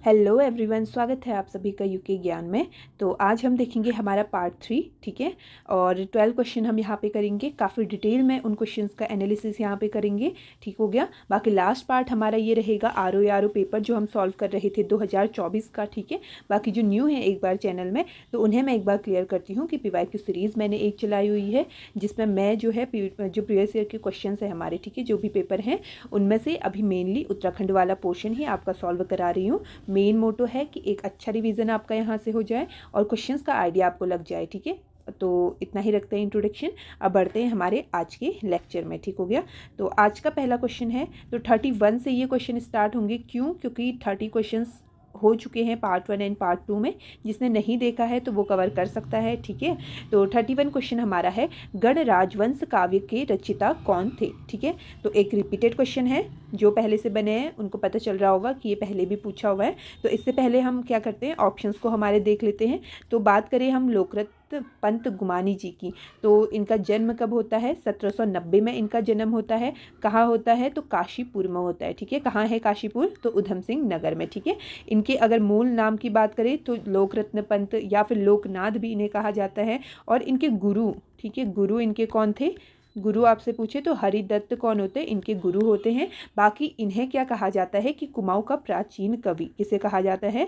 Hello everyone, स्वागत है आप सभी का यूके ज्ञान में। तो आज हम देखेंगे हमारा पार्ट 3, ठीक है। और 12 क्वेश्चन हम यहाँ पे करेंगे, काफ़ी डिटेल में उन क्वेश्चंस का एनालिसिस यहाँ पे करेंगे, ठीक हो गया। बाकी लास्ट पार्ट हमारा ये रहेगा आर ओ पेपर जो हम सॉल्व कर रहे थे 2024 का, ठीक है। बाकी जो न्यू है एक बार चैनल में, तो उन्हें मैं एक बार क्लियर करती हूँ कि PYQ सीरीज़ मैंने एक चलाई हुई है, जिसमें मैं जो है जो प्रीवियस ईयर के क्वेश्चन है हमारे, ठीक है, जो भी पेपर हैं उनमें से अभी मेनली उत्तराखंड वाला पोर्शन ही आपका सॉल्व करा रही हूँ। मेन मोटो है कि एक अच्छा रिवीजन आपका यहाँ से हो जाए और क्वेश्चंस का आइडिया आपको लग जाए, ठीक है। तो इतना ही रखते हैं इंट्रोडक्शन। अब बढ़ते हैं हमारे आज के लेक्चर में, ठीक हो गया। तो आज का पहला क्वेश्चन है, तो 31 से ये क्वेश्चन स्टार्ट होंगे। क्यों? क्योंकि 30 क्वेश्चंस हो चुके हैं पार्ट 1 एंड पार्ट 2 में। जिसने नहीं देखा है तो वो कवर कर सकता है, ठीक है। तो 31 क्वेश्चन हमारा है, गढ़ राजवंश काव्य के रचयिता कौन थे, ठीक है। तो एक रिपीटेड क्वेश्चन है, जो पहले से बने हैं उनको पता चल रहा होगा कि ये पहले भी पूछा हुआ है। तो इससे पहले हम क्या करते हैं, ऑप्शंस को हमारे देख लेते हैं। तो बात करें हम लोकरत्न पंत गुमानी जी की, तो इनका जन्म कब होता है? 1790 में इनका जन्म होता है। कहाँ होता है? तो काशीपुर में होता है, ठीक है। कहाँ है काशीपुर? तो उधम सिंह नगर में, ठीक है। इनके अगर मूल नाम की बात करें तो लोकरत्न पंत या फिर लोकनाथ भी इन्हें कहा जाता है। और इनके गुरु, ठीक है, गुरु इनके कौन थे? गुरु आपसे पूछे तो हरिदत्त कौन होते हैं? इनके गुरु होते हैं। बाकी इन्हें क्या कहा जाता है कि कुमाऊं का प्राचीन कवि किसे कहा जाता है?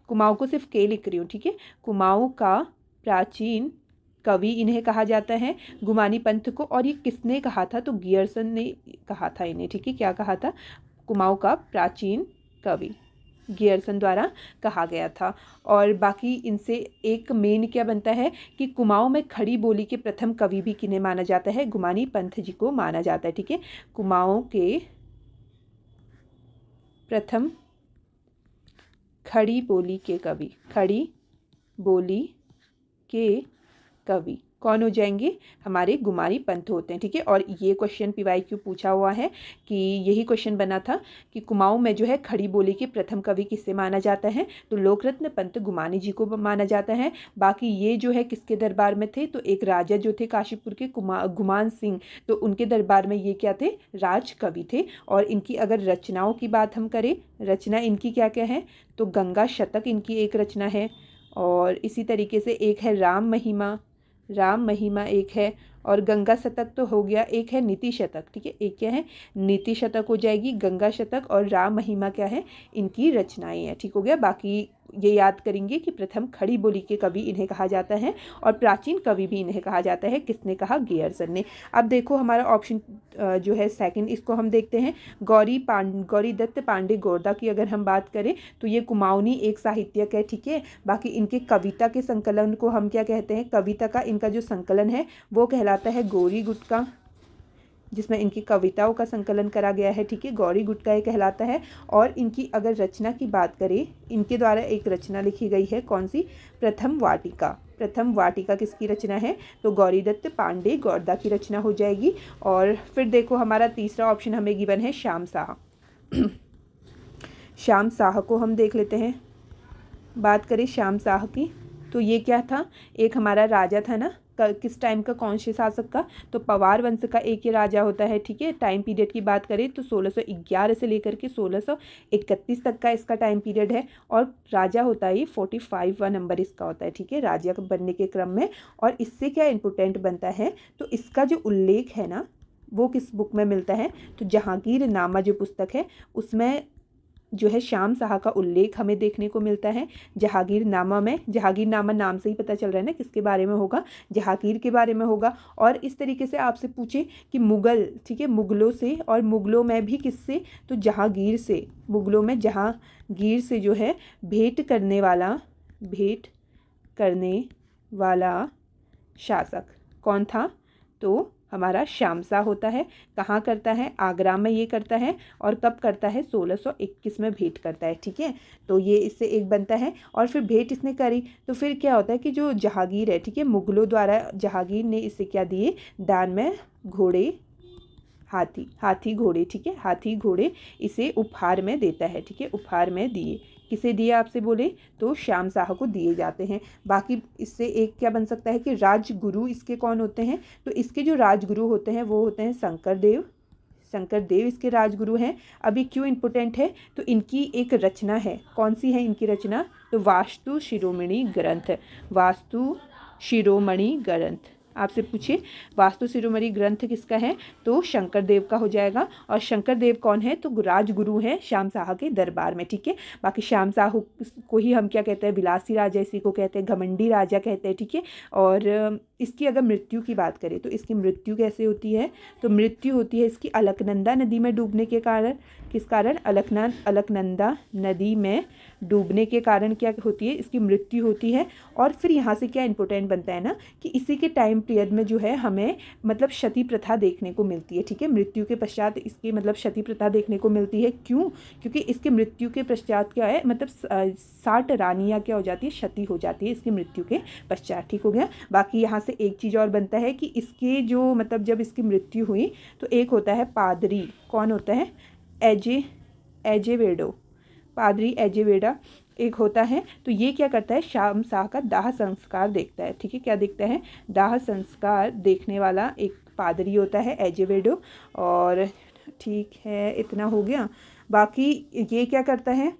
कुमाऊं को सिर्फ के लिख रही हूँ, ठीक है। कुमाऊं का प्राचीन कवि इन्हें कहा जाता है, गुमानी पंथ को। और ये किसने कहा था? तो गियरसन ने कहा था इन्हें, ठीक है। क्या कहा था? कुमाऊं का प्राचीन कवि गियरसन द्वारा कहा गया था। और बाकी इनसे एक मेन क्या बनता है कि कुमाऊं में खड़ी बोली के प्रथम कवि भी किन्हें माना जाता है? गुमानी पंथ जी को माना जाता है, ठीक है। कुमाऊं के प्रथम खड़ी बोली के कवि, खड़ी बोली के कवि कौन हो जाएंगे? हमारे गुमानी पंथ होते हैं, ठीक है। और ये क्वेश्चन PYQ पूछा हुआ है कि यही क्वेश्चन बना था कि कुमाऊं में जो है खड़ी बोली के प्रथम कवि किससे माना जाता है? तो लोकरत्न पंत गुमानी जी को माना जाता है। बाकी ये जो है किसके दरबार में थे? तो एक राजा जो थे काशीपुर के गुमान सिंह, तो उनके दरबार में ये क्या थे? राज कवि थे। और इनकी अगर रचनाओं की बात हम करें, रचना इनकी क्या क्या है? तो गंगा शतक इनकी एक रचना है। और इसी तरीके से एक है राम महिमा, राम महिमा एक है। और गंगा शतक तो हो गया। एक है नीति शतक, ठीक है। एक क्या है? नीति शतक हो जाएगी, गंगा शतक और राम महिमा क्या है? इनकी रचनाएं हैं, ठीक हो गया। बाकी ये याद करेंगे कि प्रथम खड़ी बोली के कवि इन्हें कहा जाता है और प्राचीन कवि भी इन्हें कहा जाता है। किसने कहा? गियरसन ने। अब देखो हमारा ऑप्शन जो है सेकंड, इसको हम देखते हैं। गौरी दत्त पांडे गोरदा की अगर हम बात करें तो ये कुमाऊनी एक साहित्यक है, ठीक है। बाकी इनके कविता के संकलन को हम क्या कहते हैं? कविता का इनका जो संकलन है वो कहलाता है गौरी गुटका, जिसमें इनकी कविताओं का संकलन करा गया है, ठीक है। गौरी गुटका ये कहलाता है। और इनकी अगर रचना की बात करें, इनके द्वारा एक रचना लिखी गई है, कौन सी? प्रथम वाटिका। प्रथम वाटिका किसकी रचना है? तो गौरी दत्त पांडे गोरदा की रचना हो जाएगी। और फिर देखो हमारा तीसरा ऑप्शन हमें गिवन है श्याम शाह। श्याम शाह को हम देख लेते हैं। बात करें श्याम शाह की, तो ये क्या था? एक हमारा राजा था ना, किस टाइम का? कौन से शासक का? तो पवार वंश का एक ये राजा होता है, ठीक है। टाइम पीरियड की बात करें तो 1611 से लेकर के 1631 तक का इसका टाइम पीरियड है। और राजा होता है ये 45वां नंबर इसका होता है, ठीक है, राजा बनने के क्रम में। और इससे क्या इम्पोर्टेंट बनता है, तो इसका जो उल्लेख है ना वो किस बुक में मिलता है? तो जहांगीर नामा जो पुस्तक है उसमें जो है श्याम शाह का उल्लेख हमें देखने को मिलता है जहांगीर नामा में। जहांगीर नामा नाम से ही पता चल रहा है ना किसके बारे में होगा? जहांगीर के बारे में होगा। और इस तरीके से आपसे पूछे कि मुगल, ठीक है, मुगलों से, और मुगलों में भी किससे? तो जहांगीर से। मुगलों में जहांगीर से जो है भेंट करने वाला शासक कौन था? तो हमारा श्याम शाह होता है। कहाँ करता है? आगरा में ये करता है। और कब करता है? 1621 में भेंट करता है, ठीक है। तो ये इससे एक बनता है। और फिर भेंट इसने करी तो फिर क्या होता है कि जो जहांगीर है, ठीक है, मुगलों द्वारा जहांगीर ने इससे क्या दिए दान में? घोड़े, हाथी घोड़े, ठीक है, हाथी घोड़े इसे उपहार में देता है, ठीक है, उपहार में दिए। किसे दिए आपसे बोले? तो श्याम शाह को दिए जाते हैं। बाकी इससे एक क्या बन सकता है कि राजगुरु इसके कौन होते हैं? तो इसके जो राजगुरु होते हैं वो होते हैं शंकर देव इसके राजगुरु हैं। अब ये क्यों इम्पोर्टेंट है, तो इनकी एक रचना है, कौन सी है इनकी रचना, तो वास्तु शिरोमणि ग्रंथ, वास्तु शिरोमणि ग्रंथ। आपसे पूछिए वास्तु शिरोमणि ग्रंथ किसका है, तो शंकर देव का हो जाएगा। और शंकर देव कौन है, तो राजगुरु हैं श्याम शाह के दरबार में, ठीक है। बाकी श्याम शाह को ही हम क्या कहते हैं, विलासी राजा इसी को कहते हैं, घमंडी राजा कहते हैं, ठीक है। और इसकी अगर मृत्यु की बात करें तो इसकी मृत्यु कैसे होती है, तो मृत्यु होती है इसकी अलकनंदा नदी में डूबने के कारण। किस कारण, अलकनंदा नदी में डूबने के कारण क्या होती है, इसकी मृत्यु होती है। और फिर यहाँ से क्या इंपॉर्टेंट बनता है ना, कि इसी के टाइम पीरियड में जो है हमें मतलब सती प्रथा देखने को मिलती है, ठीक है। मृत्यु के पश्चात इसकी मतलब सती प्रथा देखने को मिलती है। क्यों, क्योंकि इसके मृत्यु के पश्चात क्या है, मतलब 60 रानियाँ क्या हो जाती है, सती हो जाती है इसकी मृत्यु के पश्चात, ठीक हो गया। बाकी यहाँ से एक चीज़ और बनता है कि इसके जो मतलब जब इसकी मृत्यु हुई तो एक होता है पादरी, कौन होता है, एजेवेडो, पादरी एजेवेडा एक होता है। तो ये क्या करता है, श्याम शाह का दाह संस्कार देखता है, ठीक है। क्या देखता है, दाह संस्कार देखने वाला एक पादरी होता है एजेवेडो। और ठीक है, इतना हो गया। बाकी ये क्या करता है,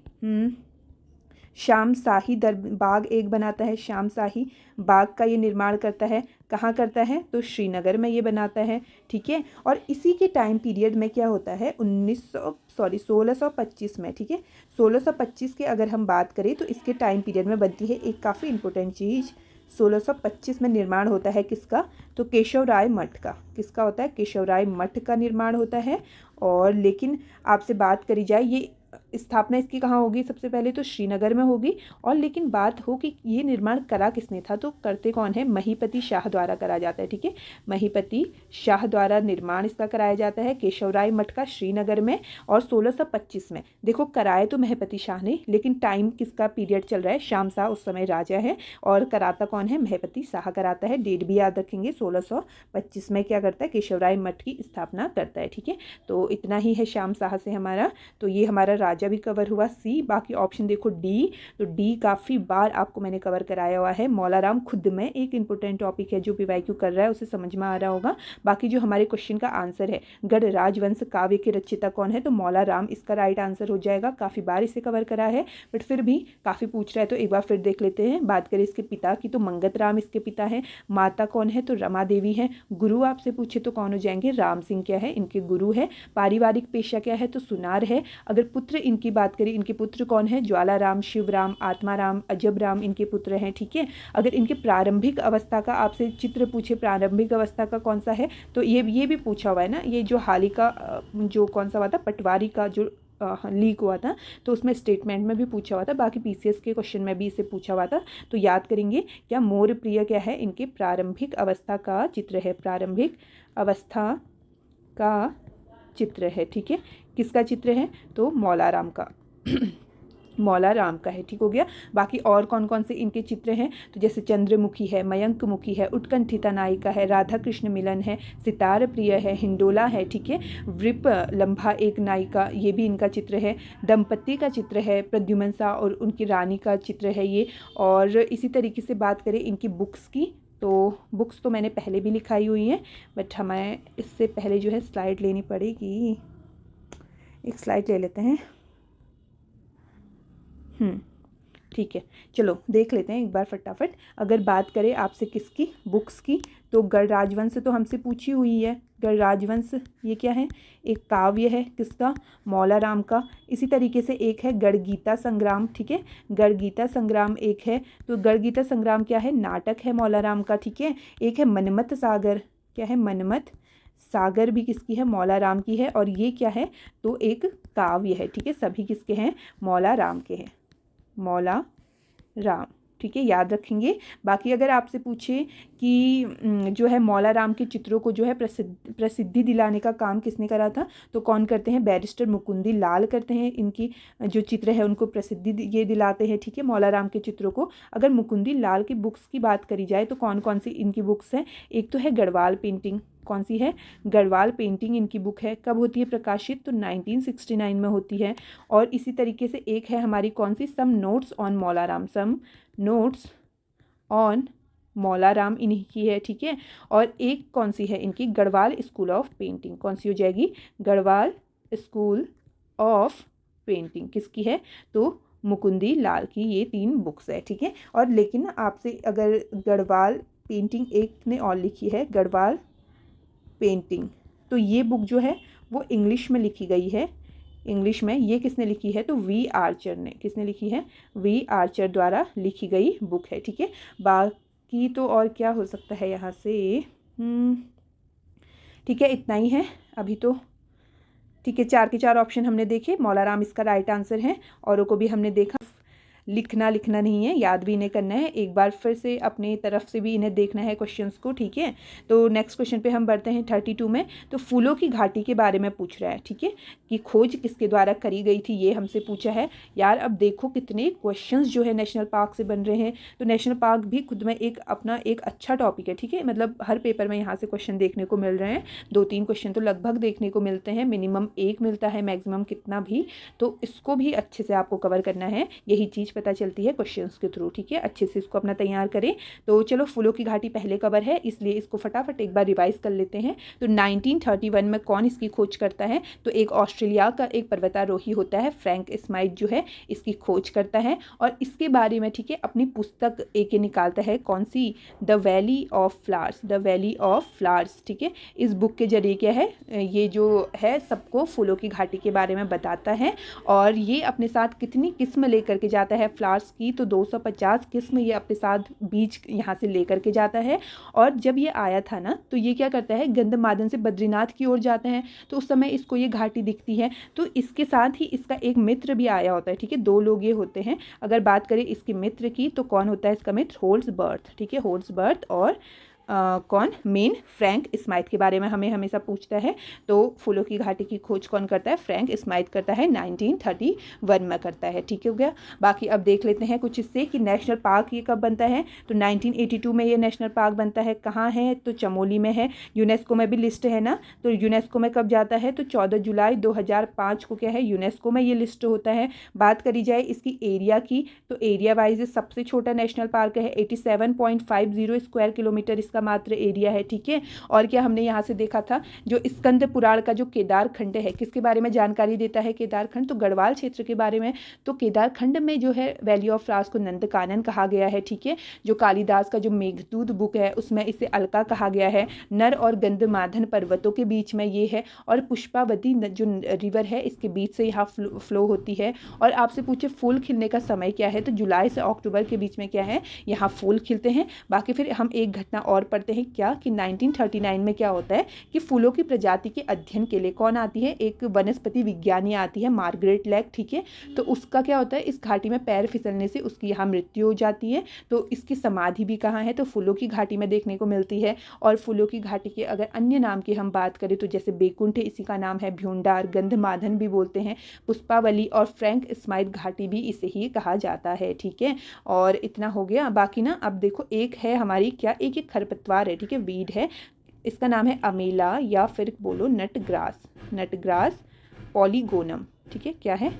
श्याम शाही बाग एक बनाता है, श्याम शाही बाग का ये निर्माण करता है। कहाँ करता है, तो श्रीनगर में ये बनाता है, ठीक है। और इसी के टाइम पीरियड में क्या होता है, 1625 में, ठीक है। 1625 के अगर हम बात करें तो इसके टाइम पीरियड में बनती है एक काफ़ी इंपॉर्टेंट चीज़। 1625 में निर्माण होता है किसका, तो केशव राय मठ का। किसका होता है, केशव राय मठ का निर्माण होता है। और लेकिन आपसे बात करी जाए, ये स्थापना इसकी कहाँ होगी, सबसे पहले तो श्रीनगर में होगी। और लेकिन बात हो कि ये निर्माण करा किसने था, तो करते कौन है, महीपति शाह द्वारा करा जाता है, ठीक है। महीपति शाह द्वारा निर्माण इसका कराया जाता है केशव राय मठ का श्रीनगर में। और 1625 में देखो कराए तो महीपति शाह ने, लेकिन टाइम किसका पीरियड चल रहा है, श्याम शाह उस समय राजा है और कराता कौन है, महीपति शाह कराता है। डेट भी याद रखेंगे, 1625 में क्या करता है, केशव राय मठ की स्थापना करता है, ठीक है। तो इतना ही है श्याम शाह से हमारा। तो ये हमारा राजा भी कवर हुआ, सी। बाकी ऑप्शन देखो डी, तो डी काफ़ी बार आपको मैंने कवर कराया हुआ है। मौलाराम खुद में एक इंपॉर्टेंट टॉपिक है, जो पीवाईक्यू कर रहा है उसे समझ में आ रहा होगा। बाकी जो हमारे क्वेश्चन का आंसर है, गढ़ राजवंश काव्य के रचयिता कौन है, तो मौलाराम इसका राइट आंसर हो जाएगा। काफ़ी बार इसे कवर करा है, बट फिर भी काफ़ी पूछ रहा है तो एक बार फिर देख लेते हैं। बात करें इसके पिता की, तो मंगत राम इसके पिता है। माता कौन है, तो रमा देवी है। गुरु आपसे पूछे तो कौन हो जाएंगे, राम सिंह क्या है, इनके गुरु है। पारिवारिक पेशा क्या है, तो सुनार है। अगर पुत्र इनकी बात करें, इनके पुत्र कौन है, ज्वालाराम, शिवराम, आत्माराम, अजब राम इनके पुत्र हैं, ठीक है। अगर इनके प्रारंभिक अवस्था का आपसे चित्र पूछे, प्रारंभिक अवस्था का कौन सा है, तो ये भी पूछा हुआ है ना। ये जो हाल ही का जो कौन सा हुआ था, पटवारी का जो लीक हुआ था, तो उसमें स्टेटमेंट में भी पूछा हुआ था। बाकी पीसीएस के क्वेश्चन में भी इसे पूछा हुआ था, तो याद करेंगे। क्या मोर प्रिय क्या है, इनके प्रारंभिक अवस्था का चित्र है, प्रारंभिक अवस्था का चित्र है, ठीक है। किसका चित्र है, तो मौलाराम का मौलाराम का है, ठीक हो गया। बाकी और कौन कौन से इनके चित्र हैं, तो जैसे चंद्रमुखी है, मयंक मुखी है, उत्कंठिता नायिका है, राधा कृष्ण मिलन है, सितार प्रिय है, हिंडोला है, ठीक है। वृप लंबा एक नायिका, ये भी इनका चित्र है। दंपति का चित्र है, प्रद्युमन शाह और उनकी रानी का चित्र है ये। और इसी तरीके से बात करें इनकी बुक्स की, तो बुक्स तो मैंने पहले भी लिखाई हुई हैं, बट हमें इससे पहले जो है स्लाइड लेनी पड़ेगी। एक स्लाइड ले लेते हैं, ठीक है। चलो देख लेते हैं एक बार फटाफट। अगर बात करें आपसे किसकी, बुक्स की, तो गढ़ राजवंश तो हमसे पूछी हुई है। गढ़ राजवंश ये क्या है, एक काव्य है, किसका, मौलाराम का। इसी तरीके से एक है गढ़ गीता संग्राम, ठीक है। गढ़ गीता संग्राम एक है, तो गढ़ गीता संग्राम क्या है, नाटक है मौलाराम का, ठीक है। एक है मनमत सागर, क्या है, मनमत सागर भी किसकी है, मौलाराम की है। और ये क्या है, तो एक काव्य है, ठीक है। सभी किसके हैं, मौलाराम के हैं, मौला राम, ठीक है, याद रखेंगे। बाकी अगर आपसे पूछे कि जो है मौलाराम के चित्रों को जो है प्रसिद्धि दिलाने का काम किसने करा था, तो कौन करते हैं, बैरिस्टर मुकुंदी लाल करते हैं। इनकी जो चित्र है उनको प्रसिद्धि ये दिलाते हैं, ठीक है, मौलाराम के चित्रों को। अगर मुकुंदी लाल की बुक्स की बात करी जाए तो कौन कौन सी इनकी बुक्स हैं, एक तो है गढ़वाल पेंटिंग, कौन सी है, गढ़वाल पेंटिंग इनकी बुक है। कब होती है प्रकाशित, तो 1969 में होती है। और इसी तरीके से एक है हमारी कौन सी, some notes on Mola Ram, some notes on Mola Ram इन्हीं की है, ठीक है। और एक कौन सी है इनकी, गढ़वाल स्कूल ऑफ पेंटिंग, कौन सी हो जाएगी, गढ़वाल स्कूल ऑफ पेंटिंग किसकी है, तो मुकुंदी लाल की ये 3 बुक्स है, ठीक है। और लेकिन ना आपसे अगर गढ़वाल पेंटिंग एक ने और लिखी है, गढ़वाल पेंटिंग, तो ये बुक जो है वो इंग्लिश में लिखी गई है, इंग्लिश में। ये किसने लिखी है, तो वी आर्चर ने, किसने लिखी है, वी आर्चर द्वारा लिखी गई बुक है, ठीक है। बाकी तो और क्या हो सकता है यहाँ से, ठीक है, इतना ही है अभी तो, ठीक है। 4 के 4 ऑप्शन हमने देखे, मौला राम इसका राइट आंसर है, औरों को भी हमने देखा। लिखना नहीं है, याद भी इन्हें करना है, एक बार फिर से अपनी तरफ से भी इन्हें देखना है क्वेश्चंस को, ठीक है। तो नेक्स्ट क्वेश्चन पे हम बढ़ते हैं 32 में। तो फूलों की घाटी के बारे में पूछ रहा है, ठीक है, कि खोज किसके द्वारा करी गई थी, ये हमसे पूछा है। यार अब देखो कितने क्वेश्चंस जो है नेशनल पार्क से बन रहे हैं, तो नेशनल पार्क भी खुद में एक अपना एक अच्छा टॉपिक है, ठीक है। मतलब हर पेपर में यहाँ से क्वेश्चन देखने को मिल रहे हैं, 2-3 क्वेश्चन तो लगभग देखने को मिलते हैं, मिनिमम 1 मिलता है, मैक्सिमम कितना भी, तो इसको भी अच्छे से आपको कवर करना है, यही चीज़ पता चलती है क्वेश्चंस के थ्रू, ठीक है। अच्छे से इसको अपना तैयार करें। तो चलो फूलों की घाटी पहले कवर है, इसलिए इसको फटाफट एक बार रिवाइज कर लेते हैं। तो 1931 में कौन इसकी खोज करता है, तो एक ऑस्ट्रेलिया का एक पर्वतारोही होता है, फ्रैंक स्माइथ जो है इसकी खोज करता है, और इसके बारे में, ठीक है, अपनी पुस्तक एक निकालता है, कौन सी, the valley of flowers, the valley of flowers, ठीक है। इस बुक के जरिए क्या है, ये जो है सबको फूलों की घाटी के बारे में बताता है, और ये अपने साथ कितनी किस्म लेकर के जाता है फ्लावर्स की, तो 250 किस्म ये अपने साथ बीज यहाँ से लेकर के जाता है। और जब ये आया था ना, तो ये क्या करता है, गंधमादन से बद्रीनाथ की ओर जाते हैं, तो उस समय इसको ये घाटी दिखती है, तो इसके साथ ही इसका एक मित्र भी आया होता है, ठीक है। 2 लोग ये होते हैं। अगर बात करें इसके मित्र की, तो कौन होता है इसका मित्र, होल्ड्सबर्थ, ठीक है, होल्ड्सबर्थ। और कौन, मेन फ्रैंक स्माइथ के बारे में हमें हमेशा पूछता है। तो फूलों की घाटी की खोज कौन करता है, फ्रैंक स्माइथ करता है, 1931 में करता है, ठीक हो गया। बाकी अब देख लेते हैं कुछ इससे कि नेशनल पार्क ये कब बनता है, तो 1982 में ये नेशनल पार्क बनता है। कहाँ है, तो चमोली में है, यूनेस्को में भी लिस्ट है ना, तो यूनेस्को में कब जाता है, तो 14 जुलाई 2005 को क्या है, यूनेस्को में ये लिस्ट होता है। बात करी जाए इसकी एरिया की, तो एरिया वाइज सबसे छोटा नेशनल पार्क है, 87.50 स्क्वायर किलोमीटर का मात्र एरिया है, ठीक है। और क्या हमने यहाँ से देखा था, जो स्कंद पुराण का जो केदार खंड है, किसके बारे में जानकारी देता है, केदार खंड, तो गढ़वाल क्षेत्र के बारे में। तो केदार खंड में जो है वैली ऑफ फ्लावर्स को नंदकानन कहा गया है, ठीक है। जो कालिदास का जो मेघदूत बुक है उसमें इसे अलका कहा गया है। नर और गंधमादन पर्वतों के बीच में ये है, और पुष्पावती जो रिवर है इसके बीच से यहाँ फ्लो होती है। और आपसे पूछे फूल खिलने का समय क्या है, तो जुलाई से अक्टूबर के बीच में क्या है, यहाँ फूल खिलते हैं। बाकी फिर हम एक घटना और पढ़ते हैं, क्या कि 1939 में क्या होता है कि फूलों की प्रजाति के अध्ययन के लिए कौन आती है, एक वनस्पति विज्ञानी आती है, मार्गरेट लैक, ठीक है। तो उसका क्या होता है, इस घाटी में पैर फिसलने से उसकी यहाँ मृत्यु हो जाती है। तो इसकी समाधि भी कहाँ है, तो फूलों की घाटी में देखने को मिलती है। और फूलों की घाटी के अगर अन्य नाम की हम बात करें, तो जैसे बेकुंठ इसी का नाम है, भ्यूंडार, गंधमादन भी बोलते हैं, पुष्पावली और फ्रैंक स्माइथ घाटी भी इसे ही कहा जाता है, ठीक है। और इतना हो गया। बाकी ना अब देखो एक है हमारी क्या, एक खरपतवार है, ठीक है, वीड है, इसका नाम है अमेला या फिर बोलो नटग्रास, नटग्रास पॉलीगोनम, ठीक है, क्या है,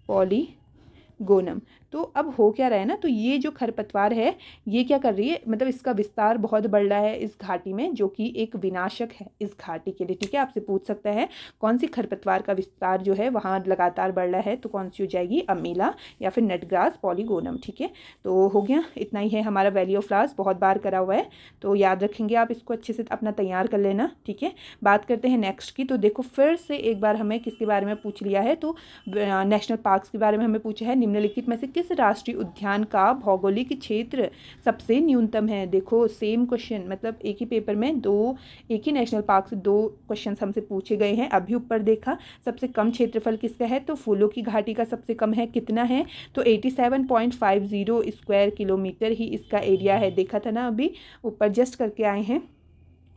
पॉलीगोनम। तो अब हो क्या रहा है ना, तो ये जो खरपतवार है ये क्या कर रही है, मतलब इसका विस्तार बहुत बढ़ रहा है इस घाटी में, जो कि एक विनाशक है इस घाटी के लिए, ठीक है। आपसे पूछ सकता है कौन सी खरपतवार का विस्तार जो है वहाँ लगातार बढ़ रहा है, तो कौन सी हो जाएगी, अमीला या फिर नटग्रास पॉलीगोनम, ठीक है। तो हो गया, इतना ही है हमारा वैली ऑफ फ्लावर्स, बहुत बार करा हुआ है, तो याद रखेंगे आप, इसको अच्छे से अपना तैयार कर लेना, ठीक है। बात करते हैं नेक्स्ट की। तो देखो फिर से एक बार हमें किसके बारे में पूछ लिया है, तो नेशनल पार्क्स के बारे में हमें पूछा है, निम्नलिखित में से किस राष्ट्रीय उद्यान का भौगोलिक क्षेत्र सबसे न्यूनतम है। देखो सेम क्वेश्चन, मतलब एक ही पेपर में एक ही नेशनल पार्क से 2 क्वेश्चन हमसे पूछे गए हैं। अभी ऊपर देखा सबसे कम क्षेत्रफल किसका है, तो फूलों की घाटी का सबसे कम है, कितना है, तो 87.50 स्क्वायर किलोमीटर ही इसका एरिया है। देखा था ना अभी ऊपर जस्ट करके आए हैं,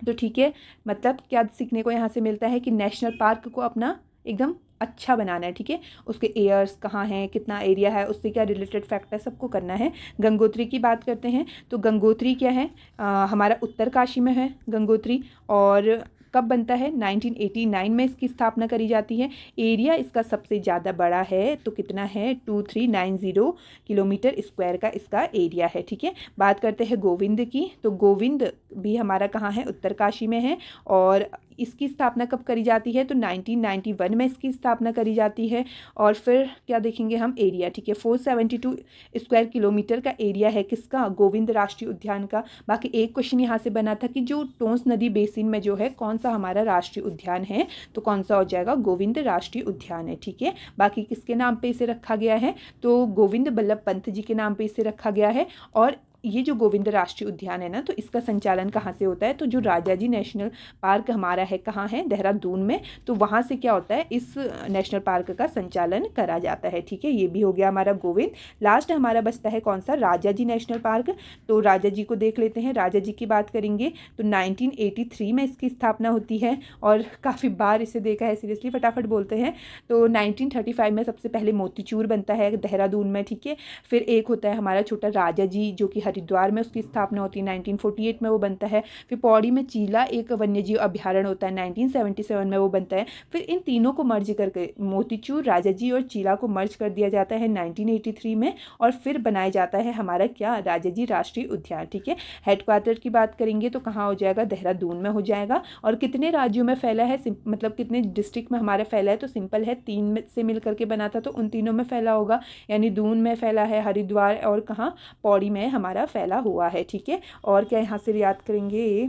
तो ठीक है। मतलब क्या सीखने को यहाँ से मिलता है कि नेशनल पार्क को अपना एकदम अच्छा बनाना है, ठीक है। उसके एयर्स कहाँ हैं, कितना एरिया है, उससे क्या रिलेटेड फैक्ट है, सबको करना है। गंगोत्री की बात करते हैं, तो गंगोत्री क्या है, हमारा उत्तरकाशी में है गंगोत्री, और कब बनता है? 1989 में इसकी स्थापना करी जाती है। एरिया इसका सबसे ज़्यादा बड़ा है, तो कितना है? 2390 किलोमीटर स्क्वायर का इसका एरिया है। ठीक है, बात करते हैं गोविंद की, तो गोविंद भी हमारा कहाँ है? उत्तरकाशी में है। और इसकी स्थापना कब करी जाती है? तो 1991 में इसकी स्थापना करी जाती है। और फिर क्या देखेंगे हम? एरिया, ठीक है, 472 स्क्वायर किलोमीटर का एरिया है किसका? गोविंद राष्ट्रीय उद्यान का। बाकी एक क्वेश्चन यहाँ से बना था कि जो टोंस नदी बेसिन में जो है कौन सा हमारा राष्ट्रीय उद्यान है, तो कौन सा हो जाएगा? गोविंद राष्ट्रीय उद्यान है। ठीक है, बाकी किसके नाम पे इसे रखा गया है? तो गोविंद बल्लभ पंत जी के नाम पे इसे रखा गया है। और ये जो गोविंद राष्ट्रीय उद्यान है ना, तो इसका संचालन कहाँ से होता है? तो जो राजाजी नेशनल पार्क हमारा है, कहाँ है? देहरादून में, तो वहाँ से क्या होता है? इस नेशनल पार्क का संचालन करा जाता है। ठीक है, ये भी हो गया हमारा गोविंद। लास्ट हमारा बचता है कौन सा? Rajaji national park. तो राजाजी को देख लेते हैं। राजाजी की बात करेंगे तो 1983 में इसकी स्थापना होती है, और काफ़ी बार इसे देखा है, सीरियसली फटाफट बोलते हैं। तो 1935 में सबसे पहले मोतीचूर बनता है देहरादून में। ठीक है, फिर एक होता है हमारा छोटा राजाजी, जो कि हरिद्वार में उसकी स्थापना होती है, 1948 में वो बनता है। फिर पौड़ी में चीला एक वन्यजीव अभ्यारण्य होता है, 1977 में वो बनता है। फिर इन तीनों को मर्ज करके मोतीचूर, राजाजी और चीला को मर्ज कर दिया जाता है 1983 में, और फिर बनाया जाता है हमारा क्या? राजाजी राष्ट्रीय उद्यान। ठीक है, हेडक्वार्टर की बात करेंगे तो कहाँ हो जाएगा? देहरादून में हो जाएगा। और कितने राज्यों में फैला है, मतलब कितने डिस्ट्रिक्ट में हमारा फैला है? तो सिंपल है, 3 से मिल करके बना था, तो उन तीनों में फैला होगा, यानी दून में फैला है, हरिद्वार और कहाँ? पौड़ी में हमारा फैला हुआ है। ठीक है, और क्या यहाँ से याद करेंगे?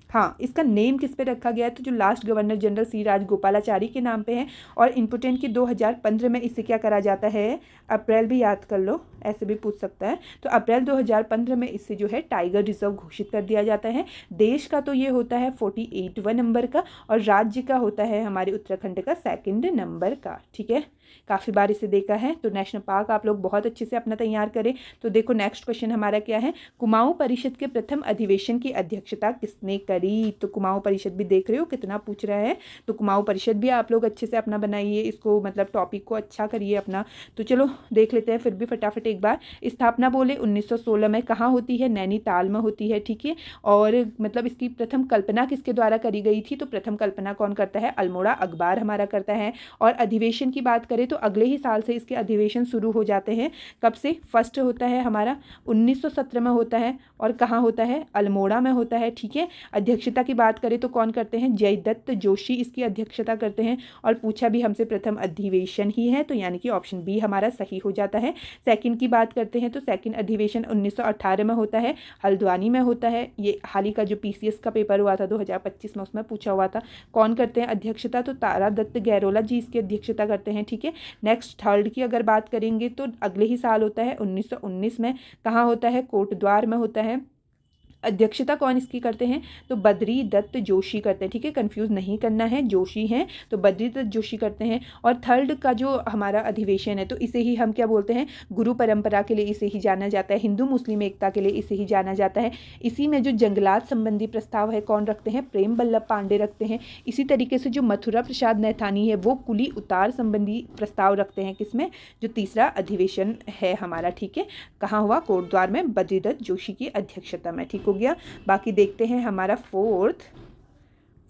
हाँ, इसका नेम किस पे रखा गया है? तो जो लास्ट गवर्नर जनरल सी राजगोपालाचारी के नाम पे है। और इम्पोर्टेंट की 2015 में इसे क्या करा जाता है? अप्रैल भी याद कर लो, ऐसे भी पूछ सकता है। तो अप्रैल 2015 में इससे जो है टाइगर रिजर्व घोषित कर दिया जाता है। देश का तो ये होता है 48वां नंबर का, और राज्य का होता है हमारे उत्तराखंड का 2nd नंबर का। ठीक है, काफ़ी बार इसे देखा है। तो नेशनल पार्क आप लोग बहुत अच्छे से अपना तैयार करें। तो देखो नेक्स्ट क्वेश्चन हमारा क्या है? कुमाऊं परिषद के प्रथम अधिवेशन की अध्यक्षता किसने करी? तो कुमाऊं परिषद भी देख रहे हो कितना पूछ रहा है, तो कुमाऊं परिषद भी आप लोग अच्छे से अपना बनाइए, इसको मतलब टॉपिक को अच्छा करिए अपना। तो चलो देख लेते हैं फिर भी फटाफट एक बार। स्थापना बोले 1916 में, कहाँ होती है? नैनीताल में होती है। ठीक है, और मतलब इसकी प्रथम कल्पना किसके द्वारा करी गई थी? तो प्रथम कल्पना कौन करता है? अल्मोड़ा अखबार हमारा करता है। और अधिवेशन की बात करें तो अगले ही साल से इसके अधिवेशन शुरू हो जाते हैं। कब से? फर्स्ट होता है हमारा 1917 में होता है, और कहाँ होता है? अल्मोड़ा में होता है। ठीक है, अध्यक्षता की बात करें तो कौन करते हैं? जयदत्त जोशी इसकी अध्यक्षता करते हैं। और पूछा भी हमसे प्रथम अधिवेशन ही है, तो यानी कि ऑप्शन बी हमारा सही हो जाता है। सेकंड की बात करते हैं तो सेकंड अधिवेशन 1918 में होता है, हल्द्वानी में होता है। ये हाल ही का जो PCS का पेपर हुआ था 2025 में, उसमें पूछा हुआ था। कौन करते हैं अध्यक्षता? तो तारा दत्त गैरोला जी इसकी अध्यक्षता करते हैं। ठीक है, नेक्स्ट थर्ड की अगर बात करेंगे तो अगले ही साल होता है 1919 में। कहाँ होता है? कोटद्वार में होता है। अध्यक्षता कौन इसकी करते हैं? तो बद्री दत्त जोशी करते हैं। ठीक है, कंफ्यूज नहीं करना है, जोशी हैं तो बद्री दत्त जोशी करते हैं। और थर्ड का जो हमारा अधिवेशन है तो इसे ही हम क्या बोलते हैं? गुरु परंपरा के लिए इसे ही जाना जाता है, हिंदू मुस्लिम एकता के लिए इसे ही जाना जाता है। इसी में जो जंगलात संबंधी प्रस्ताव है कौन रखते हैं? प्रेम बल्लभ पांडे रखते हैं। इसी तरीके से जो मथुरा प्रसाद नैथानी है वो कुली उतार संबंधी प्रस्ताव रखते हैं। किसमें? जो तीसरा अधिवेशन है हमारा। ठीक है, कहाँ हुआ? कोटद्वार में, बद्री दत्त जोशी की अध्यक्षता में। ठीक हो गया। बाकी देखते हैं हमारा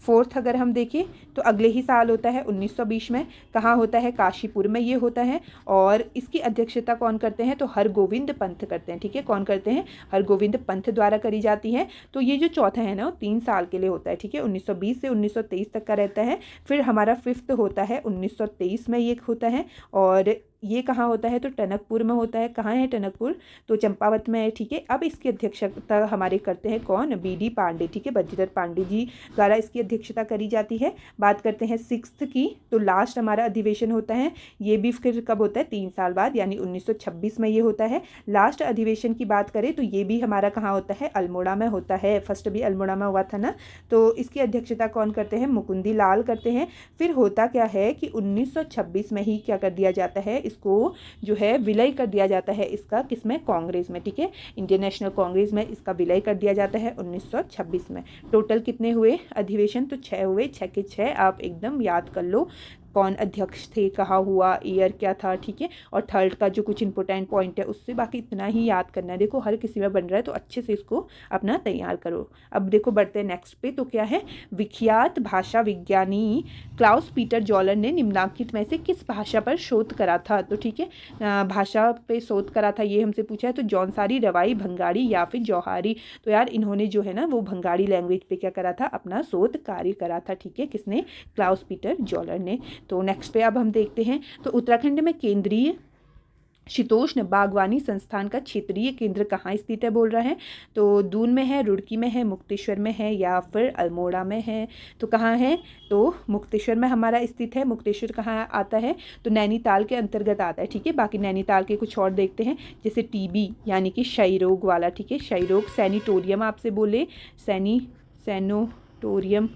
फोर्थ अगर हम देखें तो अगले ही साल होता है 1920 में। कहाँ होता है? काशीपुर में ये होता है। और इसकी अध्यक्षता कौन करते हैं? तो हरगोविंद पंत करते हैं। ठीक है, कौन करते हैं? हरगोविंद पंत द्वारा करी जाती है। तो ये जो चौथा है ना वो 3 साल के लिए होता है। ठीक है, 1920 से 1923 तक का रहता है। फिर हमारा फिफ्थ होता है 1923 में ये होता है। और ये कहाँ होता है? तो टनकपुर में होता है। कहाँ है टनकपुर? तो चंपावत में है। ठीक है, अब इसकी अध्यक्षता हमारे करते हैं कौन? BD पांडे। ठीक है, बद्रीदत्त पांडे जी द्वारा इसकी अध्यक्षता करी जाती है। बात करते हैं सिक्स्थ की, तो लास्ट हमारा अधिवेशन होता है, ये भी फिर कब होता है? 3 साल बाद, यानी 1926 में ये होता है। लास्ट अधिवेशन की बात करें तो ये भी हमारा कहाँ होता है? अल्मोड़ा में होता है। फर्स्ट भी अल्मोड़ा में हुआ था ना। तो इसकी अध्यक्षता कौन करते हैं? मुकुंदी लाल करते हैं। फिर होता क्या है कि 1926 में ही क्या कर दिया जाता है? इसको जो है विलय कर दिया जाता है। इसका किसमें? कांग्रेस में। ठीक है, इंडियन नेशनल कांग्रेस में इसका विलय कर दिया जाता है 1926 में। टोटल कितने हुए अधिवेशन? तो 6 हुए, 6 के 6 आप एकदम याद कर लो। कौन अध्यक्ष थे, कहाँ हुआ, ईयर क्या था, ठीक है। और थर्ड का जो कुछ इंपॉर्टेंट पॉइंट है उससे, बाकी इतना ही याद करना है। देखो हर किसी में बन रहा है तो अच्छे से इसको अपना तैयार करो। अब देखो बढ़ते हैं नेक्स्ट पे। तो क्या है, विख्यात भाषा विज्ञानी क्लाउस पीटर जॉलर ने निम्नलिखित में से किस भाषा पर शोध करा था। तो ठीक है, भाषा पे शोध करा था ये हमसे पूछा है। तो जौनसारी, रवाई, भंगाड़ी या फिर जौहारी। तो यार इन्होंने जो है ना वो भंगाड़ी लैंग्वेज पे क्या करा था, अपना शोध कार्य करा था, ठीक है। किसने, क्लाउस पीटर जॉलर ने। तो नेक्स्ट पे अब हम देखते हैं। तो उत्तराखंड में केंद्रीय शीतोष्ण बागवानी संस्थान का क्षेत्रीय केंद्र कहाँ स्थित है बोल रहा है। तो दून में है, रुड़की में है, मुक्तेश्वर में है या फिर अल्मोड़ा में है। तो कहाँ है, तो मुक्तेश्वर में हमारा स्थित है। मुक्तेश्वर कहाँ आता है, तो नैनीताल के अंतर्गत आता है, ठीक है। बाकी नैनीताल के कुछ और देखते हैं, जैसे टीबी यानी कि क्षय रोग वाला, ठीक है। क्षय रोग सैनिटोरियम आपसे बोले, सैनिटोरियम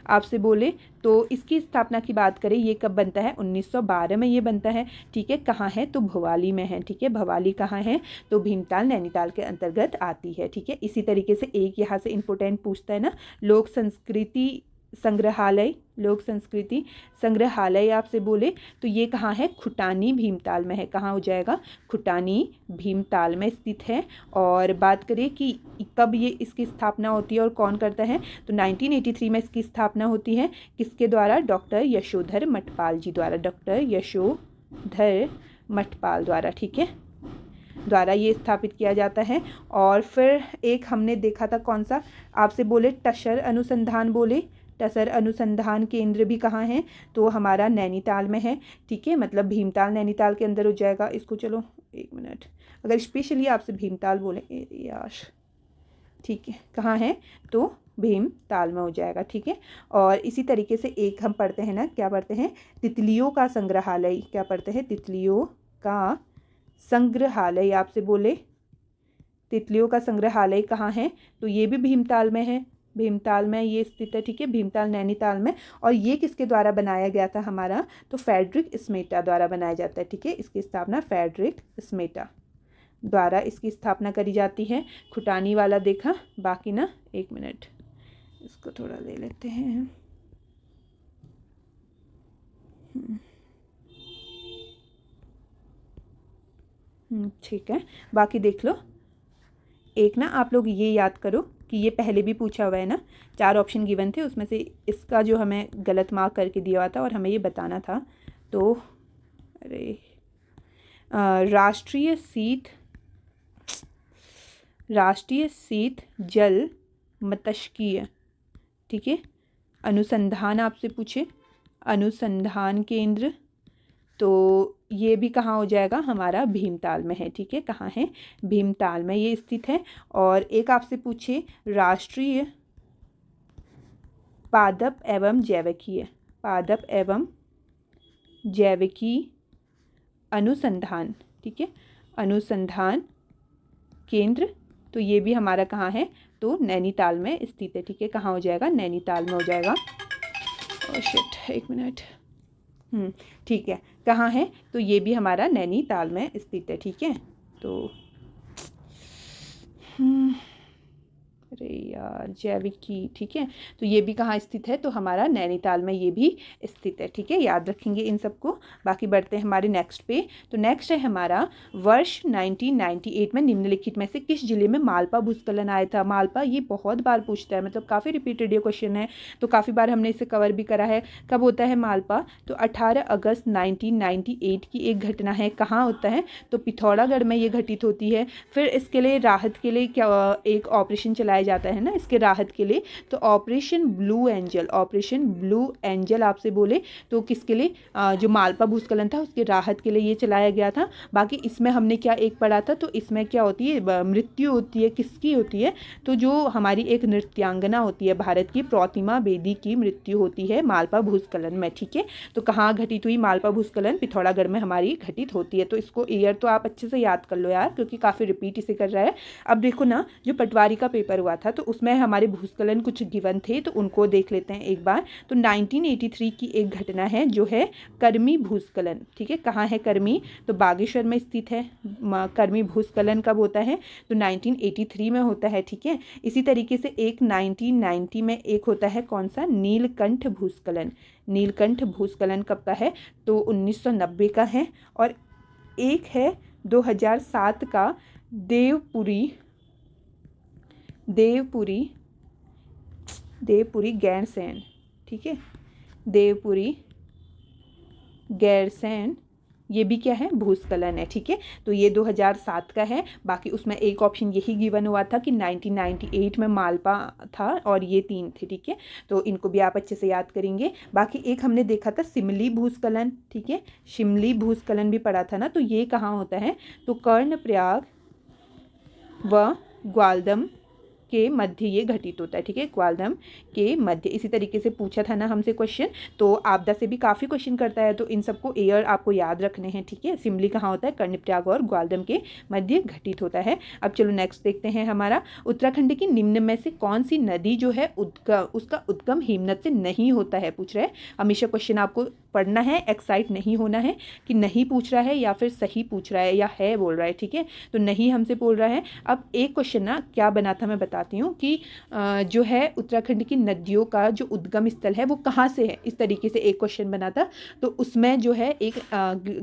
आपसे बोले। तो इसकी स्थापना की बात करें, ये कब बनता है, 1912 में ये बनता है, ठीक है। कहाँ है, तो भवाली में है, ठीक है। भवाली कहाँ है, तो भीमताल नैनीताल के अंतर्गत आती है, ठीक है। इसी तरीके से एक यहाँ से इंपॉर्टेंट पूछता है ना, लोक संस्कृति संग्रहालय, लोक संस्कृति संग्रहालय आपसे बोले, तो ये कहाँ है, खुटानी भीमताल में है। कहाँ हो जाएगा, खुटानी भीमताल में स्थित है। और बात करें कि कब ये इसकी स्थापना होती है और कौन करता है, तो 1983 में इसकी स्थापना होती है। किसके द्वारा, डॉक्टर यशोधर मठपाल जी द्वारा, डॉक्टर यशोधर मठपाल द्वारा, ठीक है, द्वारा ये स्थापित किया जाता है। और फिर एक हमने देखा था कौन सा, आपसे बोले टसर अनुसंधान बोले, टसर अनुसंधान केंद्र भी कहाँ है, तो हमारा नैनीताल में है, ठीक है। मतलब भीमताल नैनीताल के अंदर हो जाएगा। इसको चलो एक मिनट, अगर स्पेशली आपसे भीमताल बोले यार, ठीक है, कहाँ है, तो भीमताल में हो जाएगा, ठीक है। और इसी तरीके से एक हम पढ़ते हैं ना, क्या पढ़ते हैं, तितलियों का संग्रहालय, क्या पढ़ते हैं, तितलियों का संग्रहालय आपसे बोले, तितलियों का संग्रहालय कहाँ है, तो ये भी भीमताल में है, भीमताल में ये स्थित है, ठीक है, भीमताल नैनीताल में। और ये किसके द्वारा बनाया गया था हमारा, तो फ्रेडरिक स्मेटा द्वारा बनाया जाता है, ठीक है। इसकी स्थापना फ्रेडरिक स्मेटा द्वारा इसकी स्थापना करी जाती है। खुटानी वाला देखा, बाकी ना एक मिनट इसको थोड़ा ले लेते हैं। ठीक है, बाकी देख लो। एक ना आप लोग ये याद करो कि ये पहले भी पूछा हुआ है ना, 4 ऑप्शन गिवन थे, उसमें से इसका जो हमें गलत मार्क करके दिया हुआ था और हमें ये बताना था। तो अरे राष्ट्रीय शीत जल मत्स्यिकी, ठीक है, अनुसंधान आपसे पूछे, अनुसंधान केंद्र, तो ये भी कहाँ हो जाएगा, हमारा भीमताल में है, ठीक है। कहाँ है, भीमताल में ये स्थित है। और एक आपसे पूछे राष्ट्रीय पादप एवं जैविकी, पादप एवं जैविकी अनुसंधान, ठीक है, अनुसंधान केंद्र, तो ये भी हमारा कहाँ है, तो नैनीताल में स्थित है, ठीक है। कहाँ हो जाएगा, नैनीताल में हो जाएगा। ओह शिट, एक मिनट, ठीक है, कहाँ है, तो ये भी हमारा नैनीताल में स्थित है, ठीक है। तो अरे यार जैविकी, ठीक है, तो ये भी कहाँ स्थित है, तो हमारा नैनीताल में ये भी स्थित है, ठीक है। याद रखेंगे इन सबको। बाकी बढ़ते हैं हमारे नेक्स्ट पे। तो नेक्स्ट है हमारा वर्ष 1998 में निम्नलिखित में से किस जिले में मालपा भूस्खलन आया था। मालपा ये बहुत बार पूछता है, मतलब काफ़ी रिपीटेड ये क्वेश्चन है, तो काफ़ी बार हमने इसे कवर भी करा है। कब होता है मालपा, तो 18 अगस्त 1998 की एक घटना है। कहाँ होता है, तो पिथौरागढ़ में ये घटित होती है। फिर इसके लिए राहत के लिए क्या एक ऑपरेशन चलाया जाता है ना इसके राहत के लिए, तो operation blue angel, operation blue angel आपसे बोले, तो किसके लिए, जो मालपा भूस्खलन था उसके राहत के लिए ये चलाया गया था। बाकी इसमें हमने क्या एक पढ़ा था, तो इसमें क्या होती है, मृत्यु होती है, किसकी होती है, तो जो हमारी एक नृत्यांगना होती है भारत की, प्रतिमा बेदी की मृत्यु होती है मालपा भूस्खलन में, ठीक है। तो कहाँ घटित हुई मालपा भूस्खलन, पिथौरागढ़ में हमारी घटित होती है। तो इसको ईयर तो आप अच्छे से याद कर लो यार, क्योंकि काफ़ी रिपीट इसे कर रहा है। अब देखो ना, जो पटवारी का पेपर हुआ हुआ था, तो उसमें हमारे भूस्खलन कुछ गिवन थे, तो उनको देख लेते हैं एक बार। तो 1983 की एक घटना है जो है कर्मी भूस्खलन, ठीक है। कहाँ है कर्मी? तो बागेश्वर में स्थित है। कर्मी भूस्खलन कब होता है? तो 1983 में होता है, ठीक है। इसी तरीके से एक 1990 में एक होता है, कौन सा? नीलकंठ भूस्खलन। नीलकंठ भूस्खलन कब का है? तो 1990 का है। और एक है 2007 का देवपुरी गैरसैंण, ठीक है। देवपुरी गैरसैंण, ये भी क्या है? भूस्खलन है, ठीक है। तो ये 2007 का है। बाकी उसमें एक ऑप्शन यही गिवन हुआ था कि 1998 में मालपा था, और ये 3 थे, ठीक है। तो इनको भी आप अच्छे से याद करेंगे। बाकी एक हमने देखा था शिमली भूस्खलन, ठीक है। शिमली भूस्खलन भी पढ़ा था ना, तो ये कहाँ होता है? तो कर्णप्रयाग व ग्वालदम के मध्य ये घटित होता है, ठीक है। ग्वालदम के मध्य। इसी तरीके से पूछा था ना हमसे क्वेश्चन, तो आपदा से भी काफ़ी क्वेश्चन करता है, तो इन सबको एयर आपको याद रखने हैं, ठीक है। शिमली कहाँ होता है? कर्णप्रयाग और ग्वालदम के मध्य घटित होता है। अब चलो नेक्स्ट देखते हैं हमारा, उत्तराखंड की निम्न में से कौन सी नदी जो है उसका उद्गम हिमनद से नहीं होता है, पूछ रहा है। हमेशा क्वेश्चन आपको पढ़ना है, एक्साइट नहीं होना है कि नहीं पूछ रहा है या फिर सही पूछ रहा है या है बोल रहा है, ठीक है। तो नहीं हमसे बोल रहा है। अब एक क्वेश्चन ना क्या बना था मैं बताती हूँ कि जो है उत्तराखंड की नदियों का जो उद्गम स्थल है वो कहाँ से है, इस तरीके से एक क्वेश्चन बना था। तो उसमें जो है एक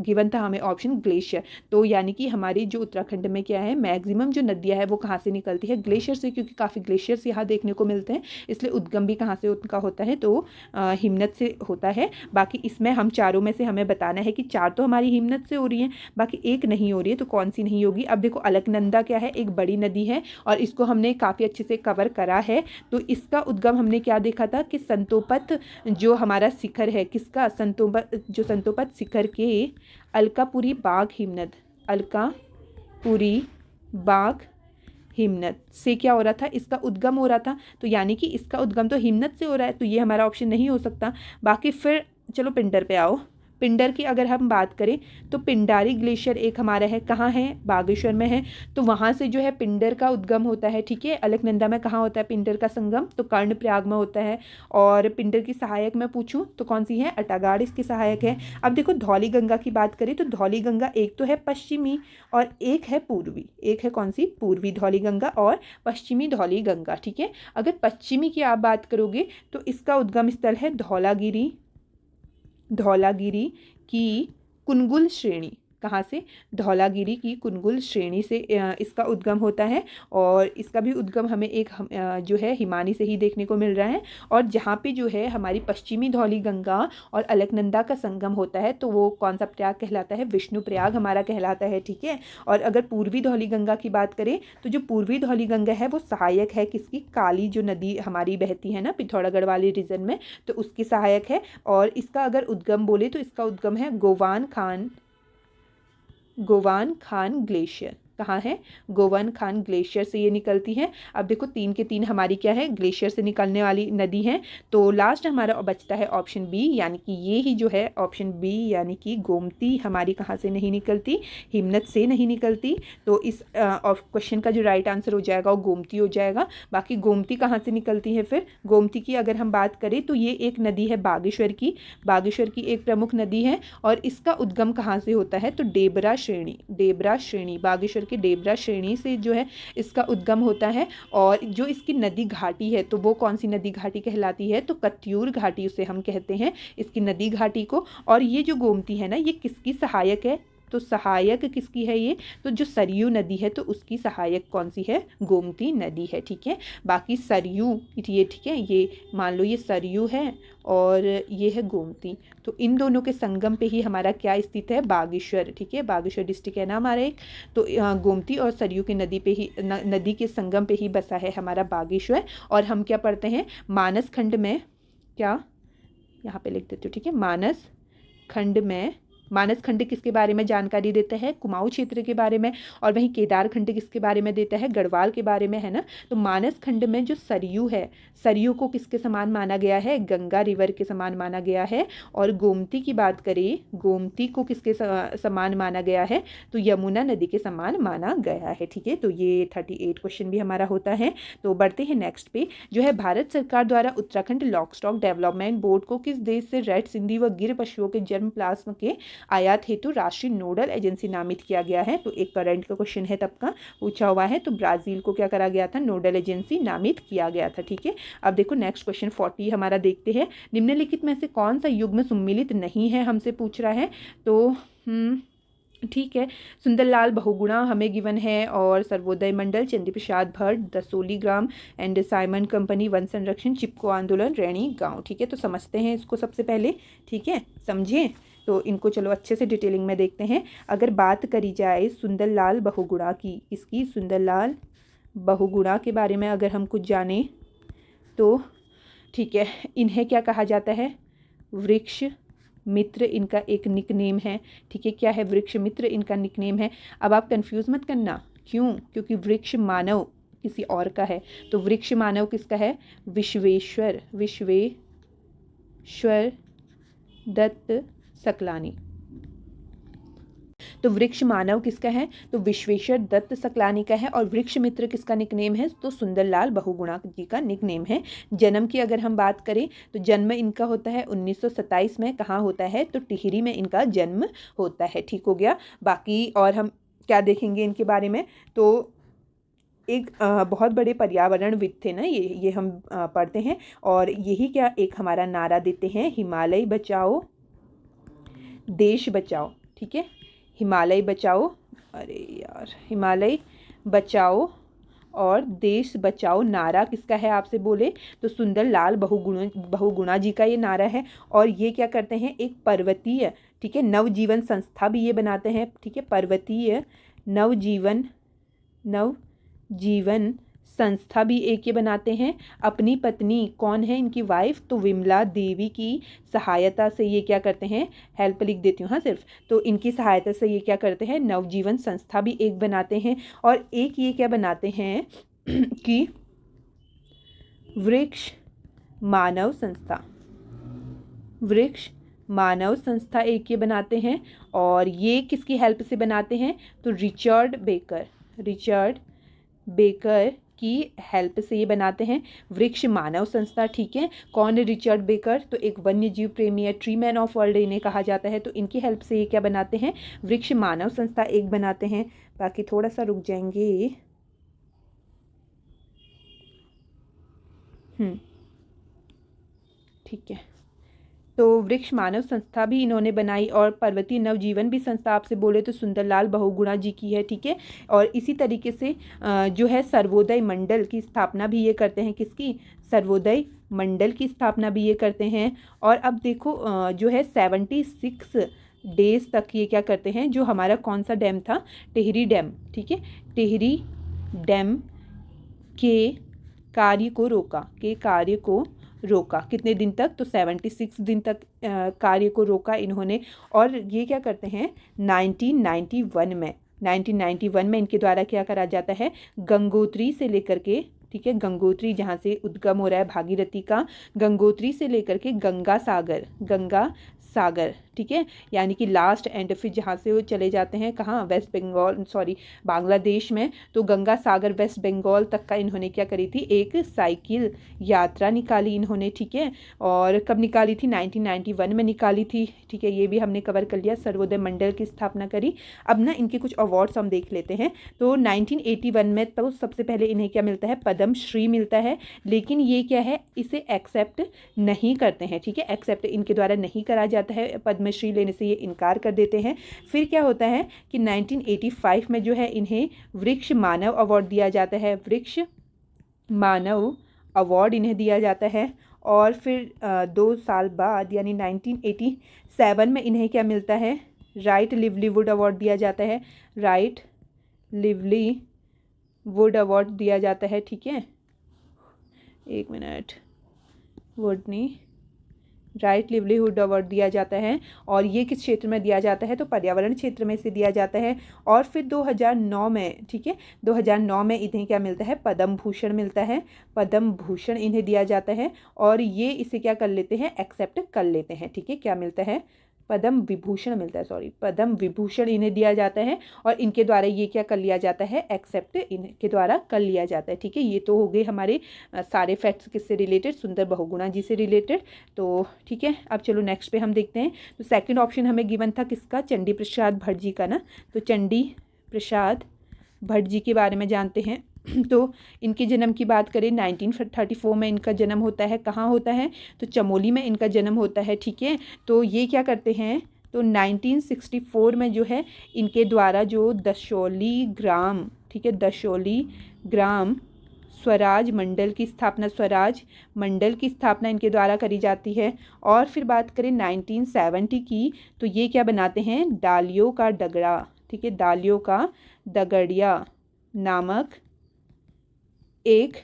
गिवन था हमें ऑप्शन ग्लेशियर। तो यानी कि हमारी जो उत्तराखंड में क्या है, मैक्सिमम जो नदियाँ है वो कहाँ से निकलती है? ग्लेशियर से, क्योंकि काफ़ी ग्लेशियर्स यहाँ देखने को मिलते हैं, इसलिए उद्गम भी कहाँ से उनका होता है? तो हिमनद से होता है। बाकी इसमें हम चारों में से हमें बताना है कि 4 तो हमारी हिमनद से हो रही हैं, बाकी एक नहीं हो रही है, तो कौन सी नहीं होगी? अब देखो अलकनंदा क्या है? एक बड़ी नदी है, और इसको हमने काफ़ी अच्छे से कवर करा है। तो इसका उद्गम हमने क्या देखा था कि संतोपत जो हमारा शिखर है, किसका? संतोपत शिखर के अलकापुरी बाग हिमनद, अलकापुरी बाग हिमनद से क्या हो रहा था? इसका उद्गम हो रहा था। तो यानी कि इसका उद्गम तो हिमनद से हो रहा है, तो ये हमारा ऑप्शन नहीं हो सकता। बाकी फिर चलो पिंडर पे आओ। पिंडर की अगर हम बात करें तो पिंडारी ग्लेशियर एक हमारा है, कहाँ है? बागेश्वर में है। तो वहाँ से जो है पिंडर का उद्गम होता है, ठीक है। अलकनंदा में कहाँ होता है पिंडर का संगम? तो कर्णप्रयाग में होता है। और पिंडर की सहायक मैं पूछूं तो कौन सी है? अटागाड़ इसकी सहायक है। अब देखो धौली गंगा की बात करें तो धौली गंगा एक तो है पश्चिमी और एक है पूर्वी। एक है कौन सी? पूर्वी धौली गंगा और पश्चिमी धौली गंगा, ठीक है। अगर पश्चिमी की आप बात करोगे तो इसका उद्गम स्थल है धौलागिरी की कुनगुल श्रेणी। कहाँ से? धौलागिरी की कुनगुल श्रेणी से इसका उद्गम होता है। और इसका भी उद्गम हमें एक जो है हिमानी से ही देखने को मिल रहा है। और जहाँ पे जो है हमारी पश्चिमी धौली गंगा और अलकनंदा का संगम होता है, तो वो कौन सा प्रयाग कहलाता है? विष्णु प्रयाग हमारा कहलाता है, ठीक है। और अगर पूर्वी धौली गंगा की बात करें तो जो पूर्वी धौली गंगा है वो सहायक है किसकी? काली जो नदी हमारी बहती है ना पिथौरागढ़ वाले रीजन में, तो उसकी सहायक है। और इसका अगर उद्गम बोले तो इसका उद्गम है गोवान खान ग्लेशियर। कहाँ है? गोवन खान ग्लेशियर से ये निकलती है। अब देखो 3 के 3 हमारी क्या है? ग्लेशियर से निकलने वाली नदी है। तो लास्ट हमारा बचता है ऑप्शन बी, यानी कि ये ही जो है ऑप्शन बी, यानी कि गोमती हमारी कहाँ से नहीं निकलती? हिमनद से नहीं निकलती। तो इस क्वेश्चन का जो राइट आंसर हो जाएगा वो गोमती हो जाएगा। बाकी गोमती कहाँ से निकलती है? फिर गोमती की अगर हम बात करें तो ये एक नदी है बागेश्वर की एक प्रमुख नदी है। और इसका उद्गम कहाँ से होता है? तो डेबरा श्रेणी बागेश्वर के डेबरा श्रेणी से जो है इसका उद्गम होता है। और जो इसकी नदी घाटी है तो वो कौन सी नदी घाटी कहलाती है? तो कत्यूर घाटी उसे हम कहते हैं इसकी नदी घाटी को। और ये जो गोमती है ना, ये किसकी सहायक है? तो सहायक किसकी है ये? तो जो सरयू नदी है तो उसकी सहायक कौन सी है? गोमती नदी है, ठीक है। बाकी सरयू ये, ठीक है, ये मान लो ये सरयू है और ये है गोमती। तो इन दोनों के संगम पे ही हमारा क्या स्थित है? बागेश्वर, ठीक है। बागेश्वर डिस्ट्रिक्ट है ना हमारा एक। तो गोमती और सरयू के नदी पे ही नदी के संगम पे ही बसा है हमारा बागेश्वर। और हम क्या पढ़ते हैं? मानस खंड में, क्या यहाँ पे लिख देते हो, ठीक है। मानस खंड में मानस खंड किसके बारे में जानकारी देता है? कुमाऊं क्षेत्र के बारे में। और वहीं केदार खंड किसके बारे में देता है? गढ़वाल के बारे में, है ना। तो मानस खंड में जो सरयू है, सरयू को किसके समान माना गया है? गंगा रिवर के समान माना गया है। और गोमती की बात करें, गोमती को किसके समान माना गया है? तो यमुना नदी के समान माना गया है। ठीक है, तो ये 38 क्वेश्चन भी हमारा होता है। तो बढ़ते हैं नेक्स्ट पे, जो है भारत सरकार द्वारा Uttarakhand lock stock development board को किस देश से रेड सिंधी व गिर पशुओं के जन्म प्लाज्म के आयात हेतु राष्ट्रीय नोडल एजेंसी नामित किया गया है? तो एक करंट का क्वेश्चन है, तब का पूछा हुआ है। तो ब्राजील को क्या करा गया था? नोडल एजेंसी नामित किया गया था। ठीक है, अब देखो नेक्स्ट क्वेश्चन 40 हमारा देखते हैं। निम्नलिखित में से कौन सा युग्म सम्मिलित नहीं है, हमसे पूछ रहा है। तो ठीक है, सुंदरलाल बहुगुणा हमें गिवन है, और Sarvodaya Mandal, Chandra Prasad Bhatt, Dasholi Gram and Simon company, वन संरक्षण, चिपको आंदोलन, रैणी गांव। ठीक है, तो समझते हैं इसको सबसे पहले। ठीक है, समझें तो इनको चलो अच्छे से डिटेलिंग में देखते हैं। अगर बात करी जाए सुंदरलाल बहुगुणा की, इसकी सुंदरलाल बहुगुणा के बारे में अगर हम कुछ जाने तो ठीक है, इन्हें क्या कहा जाता है? वृक्ष मित्र इनका एक निकनेम है। ठीक है, क्या है? वृक्ष मित्र इनका निकनेम है। अब आप कंफ्यूज मत करना, क्यों? क्योंकि वृक्ष मानव किसी और का है। तो वृक्ष मानव किसका है? विश्वेश्वर दत्त सकलानी। तो वृक्ष मानव किसका है? तो विश्वेश्वर दत्त सकलानी का है। और वृक्ष मित्र किसका निकनेम है? तो सुंदरलाल बहुगुणा जी का निकनेम है। जन्म की अगर हम बात करें तो जन्म इनका होता है 1927 में। कहाँ होता है? तो टिहरी में इनका जन्म होता है। ठीक हो गया। बाकी और हम क्या देखेंगे इनके बारे में? तो एक बहुत बड़े पर्यावरणविद थे ना ये हम पढ़ते हैं। और यही क्या एक हमारा नारा देते हैं, हिमालय बचाओ देश बचाओ। ठीक है, हिमालय बचाओ, अरे यार, हिमालय बचाओ और देश बचाओ नारा किसका है आपसे बोले? तो सुंदरलाल बहुगुणा जी का ये नारा है। और ये क्या करते हैं? एक पर्वतीय, ठीक है, नवजीवन संस्था भी ये बनाते हैं। ठीक है, पर्वतीय नवजीवन संस्था भी एक ये बनाते हैं। अपनी पत्नी कौन है इनकी वाइफ? तो विमला देवी की सहायता से ये क्या करते हैं? हेल्प लिख देती हूँ हाँ सिर्फ। तो इनकी सहायता से ये क्या करते हैं? नवजीवन संस्था भी एक बनाते हैं। और एक ये क्या बनाते हैं कि वृक्ष मानव संस्था एक ये बनाते हैं। और ये किसकी हेल्प से बनाते हैं? तो रिचर्ड बेकर की हेल्प से ये बनाते हैं वृक्ष मानव संस्था। ठीक है, कौन है रिचर्ड बेकर? तो एक वन्य जीव प्रेमी है, ट्री मैन ऑफ वर्ल्ड इन्हें कहा जाता है। तो इनकी हेल्प से ये क्या बनाते हैं? वृक्ष मानव संस्था एक बनाते हैं। बाकी थोड़ा सा रुक जाएंगे। ठीक है, तो वृक्ष मानव संस्था भी इन्होंने बनाई। और पर्वतीय नवजीवन भी संस्था आपसे बोले तो सुंदरलाल बहुगुणा जी की है। ठीक है, और इसी तरीके से जो है सर्वोदय मंडल की स्थापना भी ये करते हैं। किसकी? सर्वोदय मंडल की स्थापना भी ये करते हैं। और अब देखो जो है 76 डेज तक ये क्या करते हैं? जो हमारा कौन सा डैम था? टिहरी डैम। ठीक है, टिहरी डैम के कार्य को रोका। कितने दिन तक? तो 76 दिन तक कार्य को रोका इन्होंने। और ये क्या करते हैं? 1991 में इनके द्वारा क्या करा जाता है? गंगोत्री से लेकर के, ठीक है, गंगोत्री जहाँ से उद्गम हो रहा है भागीरथी का, गंगोत्री से लेकर के गंगा सागर, ठीक है, यानी कि लास्ट एंड फिर जहाँ से वो चले जाते हैं कहाँ? वेस्ट बंगाल, सॉरी बांग्लादेश में। तो गंगा सागर वेस्ट बंगाल तक का इन्होंने क्या करी थी? एक साइकिल यात्रा निकाली इन्होंने। ठीक है, और कब निकाली थी? 1991 में निकाली थी। ठीक है, ये भी हमने कवर कर लिया। सर्वोदय मंडल की स्थापना करी। अब ना इनके कुछ अवार्ड्स हम देख लेते हैं। तो 1981 में तो सबसे पहले इन्हें क्या मिलता है? पद्म श्री मिलता है। लेकिन ये क्या है? इसे एक्सेप्ट नहीं करते हैं। ठीक है, एक्सेप्ट इनके द्वारा नहीं करा जाता है, पद्मश्री लेने से ये इनकार कर देते हैं। फिर क्या होता है कि 1985 में जो है इन्हें वृक्ष मानव अवार्ड दिया जाता है। वृक्ष मानव अवार्ड इन्हें दिया जाता है। और फिर 2 साल बाद यानी 1987 में इन्हें क्या मिलता है? राइट लिवलीवुड अवार्ड दिया जाता है। राइट लिवलीवुड अवार्ड दिया जाता है। ठीक है, एक मिनट, वुड नहीं, राइट लिवलीहुड अवार्ड दिया जाता है। और ये किस क्षेत्र में दिया जाता है, तो पर्यावरण क्षेत्र में से दिया जाता है। और फिर 2009 में, ठीक है, 2009 में इन्हें क्या मिलता है, पद्म भूषण मिलता है, पद्म भूषण इन्हें दिया जाता है। और ये इसे क्या कर लेते हैं, एक्सेप्ट कर लेते हैं, ठीक है, क्या मिलता है, पद्म विभूषण मिलता है, सॉरी पद्म विभूषण इन्हें दिया जाता है। और इनके द्वारा ये क्या कर लिया जाता है, एक्सेप्ट इनके द्वारा कर लिया जाता है, ठीक है। ये तो हो गए हमारे सारे फैक्ट्स किससे रिलेटेड, सुंदर बहुगुणा जी से रिलेटेड। तो ठीक है, अब चलो नेक्स्ट पे हम देखते हैं। तो सेकंड ऑप्शन हमें गिवन था किसका, चंडी प्रसाद भट्ट जी का ना। तो चंडी प्रसाद भट्ट जी के बारे में जानते हैं। तो इनके जन्म की बात करें 1934 में इनका जन्म होता है। कहाँ होता है, तो चमोली में इनका जन्म होता है, ठीक है। तो ये क्या करते हैं, तो 1964 में जो है इनके द्वारा जो दशोली ग्राम, ठीक है, दशोली ग्राम स्वराज मंडल की स्थापना, स्वराज मंडल की स्थापना इनके द्वारा करी जाती है। और फिर बात करें 1970 की, तो ये क्या बनाते हैं, डालियों का डगड़ा, ठीक है, डालियों का दगड़िया नामक एक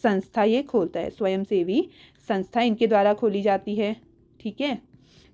संस्था ये खोलता है, स्वयंसेवी संस्था इनके द्वारा खोली जाती है, ठीक है।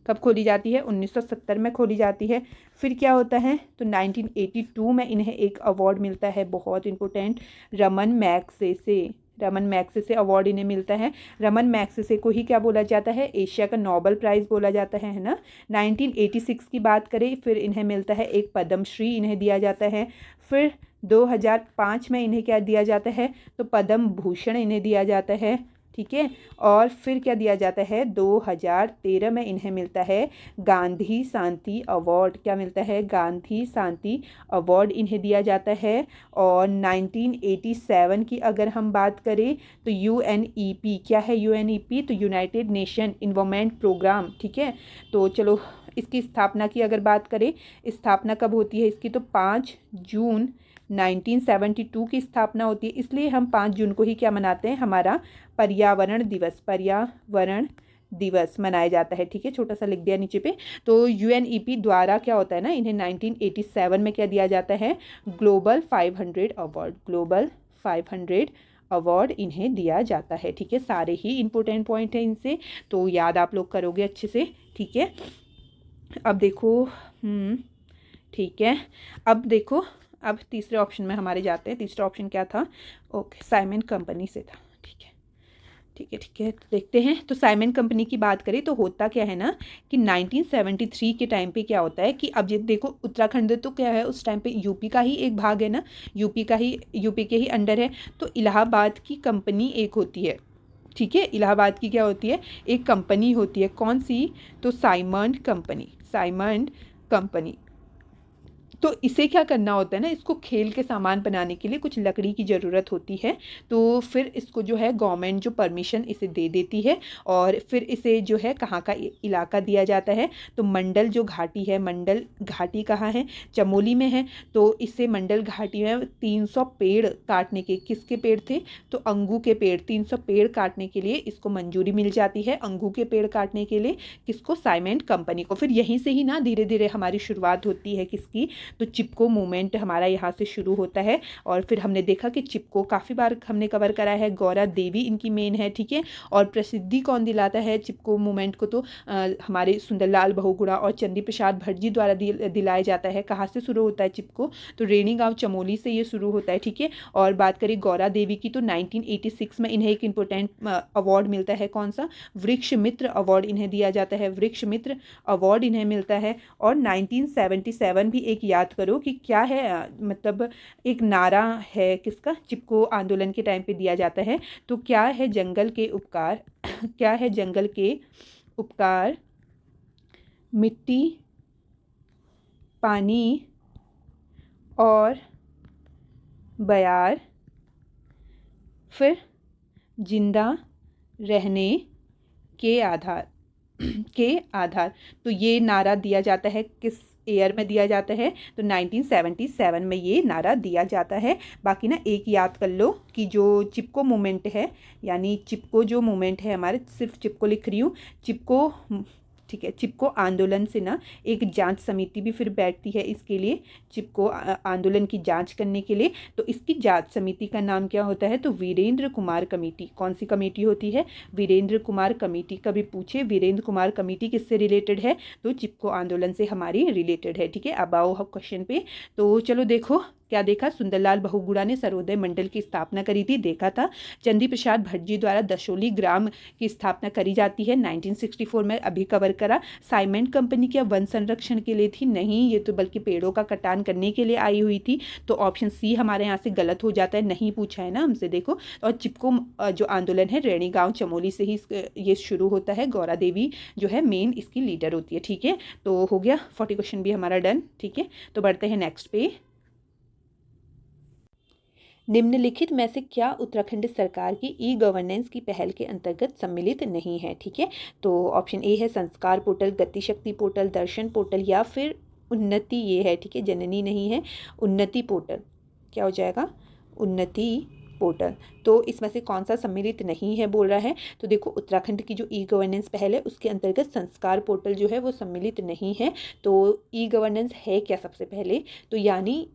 कब खोली जाती है, 1970 में खोली जाती है। फिर क्या होता है, तो 1982 में इन्हें एक अवार्ड मिलता है, बहुत important, Raman Magsaysay, Raman Magsaysay award इन्हें मिलता है। रमन मैग्सेसे को ही क्या बोला जाता है, एशिया का नोबेल प्राइज़ बोला जाता है ना। 1986 की बात करें, फिर इन्हें मिलता है एक पद्मश्री इन्हें दिया जाता है। फिर 2005 में इन्हें क्या दिया जाता है, तो पद्म भूषण इन्हें दिया जाता है, ठीक है। और फिर क्या दिया जाता है, 2013 में इन्हें मिलता है गांधी शांति अवार्ड, क्या मिलता है, गांधी शांति अवार्ड इन्हें दिया जाता है। और 1987 की अगर हम बात करें, तो UNEP, क्या है UNEP, तो यूनाइटेड नेशन इन्वायरमेंट प्रोग्राम, ठीक है। तो चलो इसकी स्थापना की अगर बात करें, स्थापना कब होती है इसकी, तो 5 जून 1972 की स्थापना होती है। इसलिए हम 5 जून को ही क्या मनाते हैं, हमारा पर्यावरण दिवस, पर्यावरण दिवस मनाया जाता है, ठीक है। छोटा सा लिख दिया नीचे पे। तो UNEP द्वारा क्या होता है ना, इन्हें 1987 में क्या दिया जाता है, ग्लोबल 500 अवार्ड, ग्लोबल 500 अवार्ड इन्हें दिया जाता है, ठीक है। सारे ही इंपॉर्टेंट पॉइंट हैं इनसे, तो याद आप लोग करोगे अच्छे से, ठीक है। अब देखो, ठीक है, अब देखो, अब तीसरे ऑप्शन में हमारे जाते हैं। तीसरा ऑप्शन क्या था, ओके, साइमन कंपनी से था, ठीक है, ठीक है, ठीक है। तो देखते हैं, तो साइमन कंपनी की बात करें तो होता क्या है ना, कि 1973 के टाइम पे क्या होता है कि अब ये देखो उत्तराखंड तो क्या है उस टाइम पे यूपी का ही एक भाग है ना, यूपी के ही अंडर है। तो इलाहाबाद की कंपनी एक होती है, ठीक है, इलाहाबाद की क्या होती है, एक कंपनी होती है, कौन सी, तो साइमन कंपनी, साइमन कंपनी। तो इसे क्या करना होता है ना, इसको खेल के सामान बनाने के लिए कुछ लकड़ी की ज़रूरत होती है। तो फिर इसको जो है गवर्नमेंट जो परमिशन इसे दे देती है। और फिर इसे जो है कहाँ का इलाका दिया जाता है, तो मंडल जो घाटी है, मंडल घाटी कहाँ है, चमोली में है। तो इसे मंडल घाटी में 300 पेड़ काटने के, किसके पेड़ थे, तो अंगू के पेड़, 300 पेड़ काटने के लिए इसको मंजूरी मिल जाती है, अंगू के पेड़ काटने के लिए, किसको, साइमन कंपनी को। फिर यहीं से ही ना धीरे धीरे हमारी शुरुआत होती है किसकी, तो चिपको मूवमेंट हमारा यहाँ से शुरू होता है। और फिर हमने देखा कि चिपको काफ़ी बार हमने कवर करा है, गौरा देवी इनकी मेन है, ठीक है। और प्रसिद्धि कौन दिलाता है चिपको मूवमेंट को, तो हमारे सुंदरलाल बहुगुणा और चंडी प्रसाद भट्ट जी द्वारा दिलाया जाता है। कहाँ से शुरू होता है चिपको, तो रेणी गाँव चमोली से ये शुरू होता है, ठीक है। और बात करें गौरा देवी की, तो 1986 में इन्हें एक इम्पोर्टेंट अवार्ड मिलता है, कौन सा, वृक्ष मित्र अवार्ड इन्हें दिया जाता है, वृक्ष मित्र अवार्ड इन्हें मिलता है। और 1977 भी एक याद करो कि क्या है, मतलब एक नारा है किसका, चिपको आंदोलन के टाइम पे दिया जाता है। तो क्या है, जंगल के उपकार क्या है, जंगल के उपकार, मिट्टी, पानी और बयार, फिर जिंदा रहने के आधार तो ये नारा दिया जाता है किस ईयर में दिया जाता है, तो 1977 में ये नारा दिया जाता है। बाकी ना एक याद कर लो कि जो चिपको मूवमेंट है, यानी चिपको जो मूवमेंट है हमारे, सिर्फ चिपको लिख रही हूँ, चिपको ठीक है। चिपको आंदोलन से ना एक जांच समिति भी फिर बैठती है इसके लिए, चिपको आंदोलन की जांच करने के लिए। तो इसकी जांच समिति का नाम क्या होता है? तो वीरेंद्र कुमार कमेटी। कौन सी कमेटी होती है? वीरेंद्र कुमार कमेटी। कभी पूछे वीरेंद्र कुमार कमेटी किससे रिलेटेड है? तो चिपको आंदोलन से हमारी रिलेटेड है, ठीक है। अब आओ क्वेश्चन पे। तो चलो देखो क्या देखा, सुंदरलाल बहुगुणा ने सर्वोदय मंडल की स्थापना करी थी, देखा था। चंदी प्रसाद भट्ट जी द्वारा दशोली ग्राम की स्थापना करी जाती है 1964 में, अभी कवर करा। साइमेंट कंपनी क्या वन संरक्षण के लिए थी? नहीं, ये तो बल्कि पेड़ों का कटान करने के लिए आई हुई थी। तो ऑप्शन सी हमारे यहाँ से गलत हो जाता है, नहीं पूछा है ना हमसे, देखो। और चिपको जो आंदोलन है रैणी गाँव चमोली से ही ये शुरू होता है। गौरा देवी जो है मेन इसकी लीडर होती है, ठीक है। तो हो गया 40 क्वेश्चन भी हमारा डन, ठीक है। तो बढ़ते हैं नेक्स्ट पे। निम्नलिखित में से क्या उत्तराखंड सरकार की ई गवर्नेंस की पहल के अंतर्गत सम्मिलित नहीं है? ठीक है। तो ऑप्शन ए है संस्कार पोर्टल, गतिशक्ति पोर्टल, दर्शन पोर्टल या फिर उन्नति, ये है, ठीक है। जननी नहीं है, उन्नति पोर्टल। क्या हो जाएगा? उन्नति पोर्टल। तो इसमें से कौन सा सम्मिलित नहीं है बोल रहा है? तो देखो उत्तराखंड की जो ई गवर्नेंस पहल है उसके अंतर्गत संस्कार पोर्टल जो है वो सम्मिलित नहीं है। तो ई गवर्नेंस है क्या सबसे पहले? तो यानी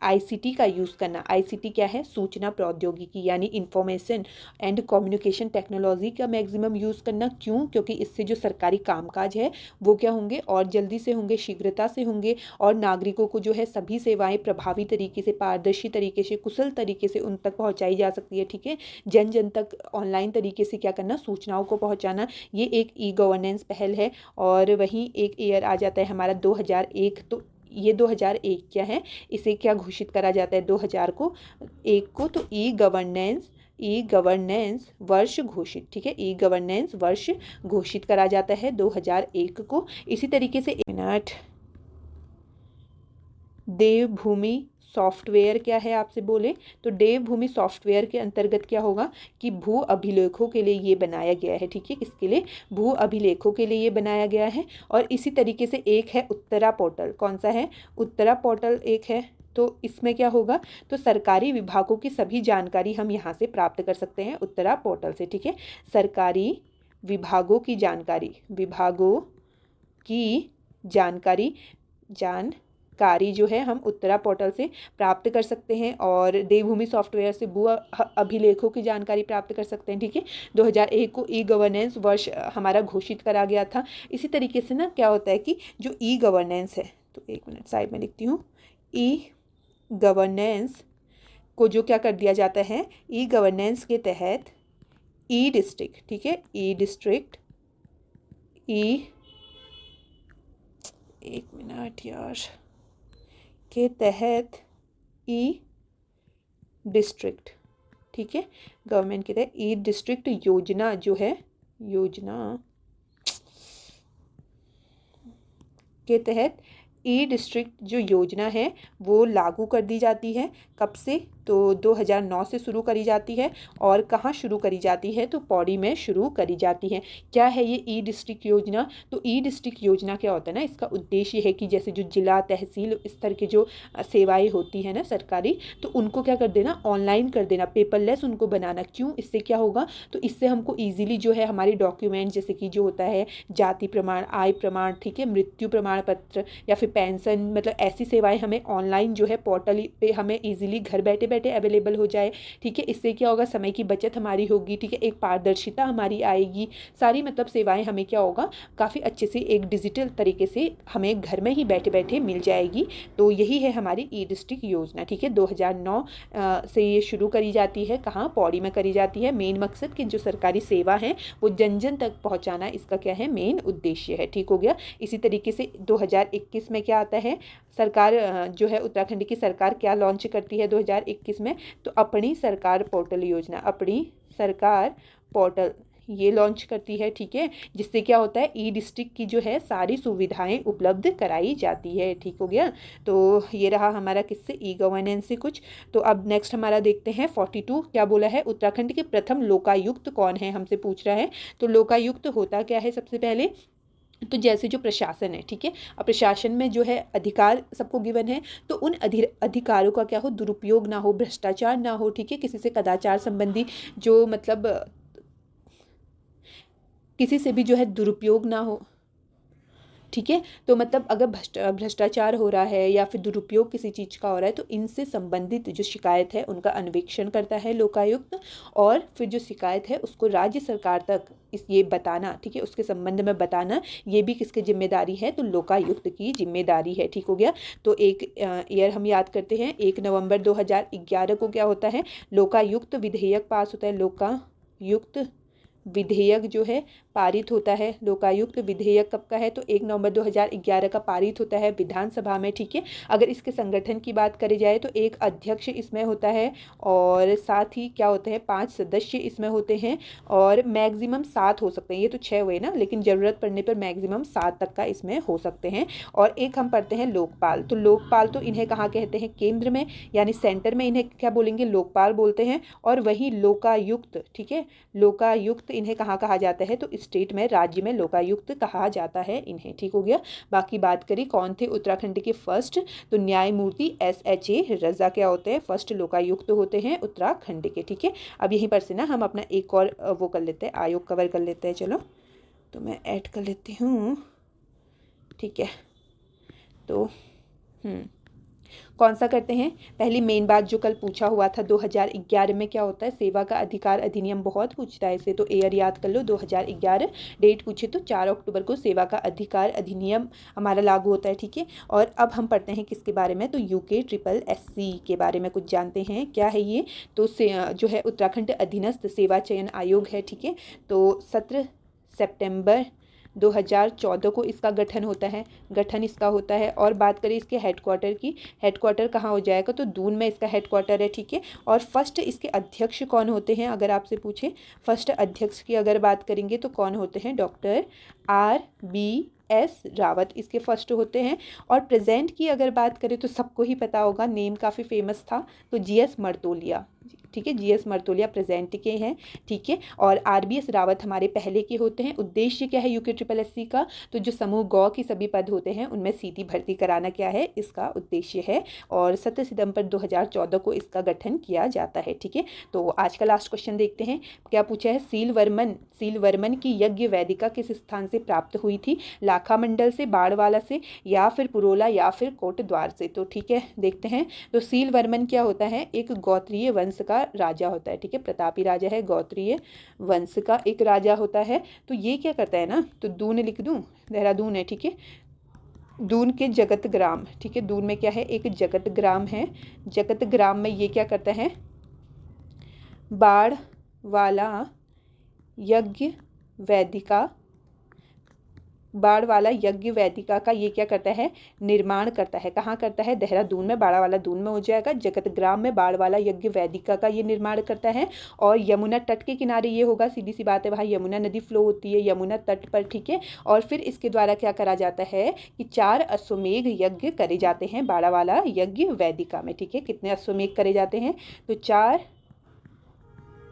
आईसीटी का यूज़ करना। आईसीटी क्या है? सूचना प्रौद्योगिकी, यानी इंफॉर्मेशन एंड कम्युनिकेशन टेक्नोलॉजी का मैक्सिमम यूज़ करना। क्यों? क्योंकि इससे जो सरकारी कामकाज है वो क्या होंगे? और जल्दी से होंगे, शीघ्रता से होंगे, और नागरिकों को जो है सभी सेवाएं प्रभावी तरीके से, पारदर्शी तरीके से, कुशल तरीके से उन तक पहुँचाई जा सकती है, ठीक है। जन जन तक ऑनलाइन तरीके से क्या करना? सूचनाओं को पहुँचाना। ये एक ई गवर्नेंस पहल है। और वहीं एक ईयर आ जाता है हमारा 2001। तो ये 2001 क्या है? इसे क्या घोषित करा जाता है 2001 को? तो ई गवर्नेंस वर्ष घोषित, ठीक है। ई गवर्नेंस वर्ष घोषित करा जाता है 2001 को। इसी तरीके से, एक मिनट, देवभूमि सॉफ्टवेयर क्या है आपसे बोले? तो देवभूमि सॉफ्टवेयर के अंतर्गत क्या होगा कि भू अभिलेखों के लिए ये बनाया गया है, ठीक है। किसके लिए? भू अभिलेखों के लिए ये बनाया गया है। और इसी तरीके से एक है उत्तरा पोर्टल। कौन सा है? उत्तरा पोर्टल एक है। तो इसमें क्या होगा? तो सरकारी विभागों की सभी जानकारी हम यहाँ से प्राप्त कर सकते हैं उत्तरा पोर्टल से, ठीक है। सरकारी विभागों की जानकारी, विभागों की जानकारी जो है हम उत्तरा पोर्टल से प्राप्त कर सकते हैं। और देवभूमि सॉफ्टवेयर से भू अभिलेखों की जानकारी प्राप्त कर सकते हैं, ठीक है। 2001 को ई गवर्नेंस वर्ष हमारा घोषित करा गया था। इसी तरीके से ना क्या होता है कि जो ई गवर्नेंस है, तो एक मिनट साइड में लिखती हूँ, ई गवर्नेंस को जो क्या कर दिया जाता है, ई गवर्नेंस के तहत ई डिस्ट्रिक्ट, ठीक है, ई डिस्ट्रिक्ट, एक मिनट यार, के तहत ई डिस्ट्रिक्ट, ठीक है, गवर्नमेंट के तहत ई डिस्ट्रिक्ट योजना जो है, योजना के तहत ई डिस्ट्रिक्ट जो योजना है वो लागू कर दी जाती है। कब से? तो 2009 से शुरू करी जाती है। और कहाँ शुरू करी जाती है? तो पौड़ी में शुरू करी जाती है। क्या है ये ई डिस्ट्रिक्ट योजना? तो ई डिस्ट्रिक्ट योजना क्या होता है ना, इसका उद्देश्य है कि जैसे जो जिला तहसील स्तर के जो सेवाएं होती हैं ना सरकारी, तो उनको क्या कर देना? ऑनलाइन कर देना, पेपरलेस उनको बनाना। क्यों? इससे क्या होगा? तो इससे हमको ईजिली जो है हमारी डॉक्यूमेंट, जैसे कि जो होता है जाति प्रमाण, आय प्रमाण, ठीक है, मृत्यु प्रमाण पत्र या फिर पेंशन, मतलब ऐसी सेवाएं हमें ऑनलाइन जो है पोर्टल पे हमें इजीली घर बैठे बैठे अवेलेबल हो जाए, ठीक है। इससे क्या होगा? समय की बचत हमारी होगी, ठीक है, एक पारदर्शिता हमारी आएगी। सारी मतलब सेवाएं हमें क्या होगा? काफ़ी अच्छे से एक डिजिटल तरीके से हमें घर में ही बैठे बैठे मिल जाएगी। तो यही है हमारी ई डिस्ट्रिक्ट योजना, ठीक है। 2009 से ये शुरू करी जाती है। कहाँ? पौड़ी में करी जाती है। मेन मकसद कि जो सरकारी सेवा है वो जन जन तक पहुँचाना इसका क्या है? मेन उद्देश्य है, ठीक हो गया। इसी तरीके से 2021 में क्या आता है? सरकार जो है उत्तराखंड की सरकार क्या लॉन्च करती है 2021 में? तो अपनी सरकार पोर्टल योजना, अपनी सरकार पोर्टल ये लॉन्च करती है, ठीक है। जिससे क्या होता है? ई डिस्ट्रिक्ट की जो है सारी सुविधाएं उपलब्ध कराई जाती है, ठीक हो गया। तो ये रहा हमारा किससे? ई गवर्नेंस से कुछ। तो अब नेक्स्ट हमारा देखते हैं 42 क्या बोला है? उत्तराखंड के प्रथम लोकायुक्त कौन है हमसे पूछ रहा है। तो लोकायुक्त होता क्या है सबसे पहले? तो जैसे जो प्रशासन है, ठीक है, अब प्रशासन में जो है अधिकार सबको गिवन है, तो उन अधिकारों का क्या हो? दुरुपयोग ना हो, भ्रष्टाचार ना हो, ठीक है, किसी से कदाचार संबंधी जो मतलब किसी से भी जो है दुरुपयोग ना हो, ठीक है। तो मतलब अगर भ्रष्टाचार हो रहा है या फिर दुरुपयोग किसी चीज़ का हो रहा है तो इनसे संबंधित जो शिकायत है उनका अन्वेषण करता है लोकायुक्त, और फिर जो शिकायत है उसको राज्य सरकार तक ये बताना, ठीक है, उसके संबंध में बताना, ये भी किसकी जिम्मेदारी है, तो लोकायुक्त की जिम्मेदारी है। ठीक हो गया। तो एक ईयर हम याद करते हैं, 1 नवंबर 2011 को क्या होता है, लोकायुक्त विधेयक पास होता है। लोकायुक्त विधेयक जो है पारित होता है। लोकायुक्त विधेयक कब का है, तो 1 नवंबर 2011 का पारित होता है विधानसभा में। ठीक है। अगर इसके संगठन की बात करी जाए तो एक अध्यक्ष इसमें होता है, और साथ ही क्या होते हैं, 5 सदस्य इसमें होते हैं, और मैक्सिमम 7 हो सकते हैं। ये तो 6 हुए ना, लेकिन ज़रूरत पड़ने पर मैक्सिमम 7 तक का इसमें हो सकते हैं। और एक हम पढ़ते हैं लोकपाल। तो लोकपाल तो इन्हें कहाँ कहते हैं, केंद्र में यानी सेंटर में इन्हें क्या बोलेंगे, लोकपाल बोलते हैं। और वही लोकायुक्त, ठीक है, लोकायुक्त इन्हें कहाँ कहा जाता है, तो स्टेट में, राज्य में लोकायुक्त कहा जाता है इन्हें। ठीक हो गया। बाकी बात करी कौन थे उत्तराखंड के फर्स्ट, तो न्यायमूर्ति SHA रजा क्या होते हैं, फर्स्ट लोकायुक्त होते हैं उत्तराखंड के। ठीक है। अब यहीं पर से ना हम अपना एक और वो कर लेते हैं, आयोग कवर कर लेते हैं। चलो तो मैं ऐड कर लेती हूँ। ठीक है। तो कौन सा करते हैं, पहली मेन बात जो कल पूछा हुआ था 2011 में क्या होता है, सेवा का अधिकार अधिनियम बहुत पूछता है इसे, तो ईयर याद कर लो 2011। डेट पूछे तो 4 अक्टूबर को सेवा का अधिकार अधिनियम हमारा लागू होता है। ठीक है। और अब हम पढ़ते हैं किसके बारे में, तो UKSSC के बारे में कुछ जानते हैं। क्या है ये, तो जो है उत्तराखंड अधीनस्थ सेवा चयन आयोग है। ठीक है। तो 17 सितंबर 2014 को इसका गठन होता है, गठन इसका होता है। और बात करें इसके हेडक्वार्टर की, हेडक्वार्टर कहाँ हो जाएगा, तो दून में इसका हेडक्वार्टर है। ठीक है। और फर्स्ट इसके अध्यक्ष कौन होते हैं, अगर आपसे पूछे फर्स्ट अध्यक्ष की अगर बात करेंगे तो कौन होते हैं, डॉक्टर RBS रावत इसके फर्स्ट होते हैं। और प्रेजेंट की अगर बात करें तो सबको ही पता होगा, नेम काफ़ी फेमस था, तो GS मर्तोलिया। ठीक है, GS मर्तोलिया प्रेजेंट के हैं। ठीक है। और RBS रावत हमारे पहले के होते हैं। उद्देश्य क्या है UKSSC का, तो जो समूह गौ की सभी पद होते हैं उनमें सीधी भर्ती कराना क्या है, इसका उद्देश्य है। और 17 सितंबर 2014 को इसका गठन किया जाता है। ठीक है। तो आज का लास्ट क्वेश्चन देखते हैं, क्या पूछा है, सीलवर्मन की यज्ञ वेदिका किस स्थान से प्राप्त हुई थी, लाखा मंडल से, बाड़वाला से, या फिर पुरोला, या फिर कोटद्वार से। तो ठीक है, देखते हैं। तो सीलवर्मन क्या होता है, एक गोत्रीय वंश का राजा होता है। ठीक है, प्रतापी राजा है, गोत्रीय वंश का एक राजा होता है। तो ये क्या करता है ना, तो दून लिख दूं, देहरादून है। ठीक है। दून के जगत ग्राम, ठीक है, दून में क्या है, एक जगत ग्राम है। जगत ग्राम में ये क्या करता है, बाढ़ वाला यज्ञ वेदिका, बाढ़ वाला यज्ञ वेदिका का ये क्या करता है, निर्माण करता है। कहाँ करता है, देहरादून में, बाड़ा वाला दून में हो जाएगा। जगत ग्राम में बाढ़ वाला यज्ञ वेदिका का ये निर्माण करता है। और यमुना तट के किनारे ये होगा, सीधी सी बात है, वहाँ यमुना नदी फ्लो होती है, यमुना तट पर। ठीक है। और फिर इसके द्वारा क्या करा जाता है कि 4 अश्वमेघ यज्ञ करे जाते हैं बाड़ा वाला यज्ञ वेदिका में। ठीक है। कितने अश्वमेघ करे जाते हैं, तो 4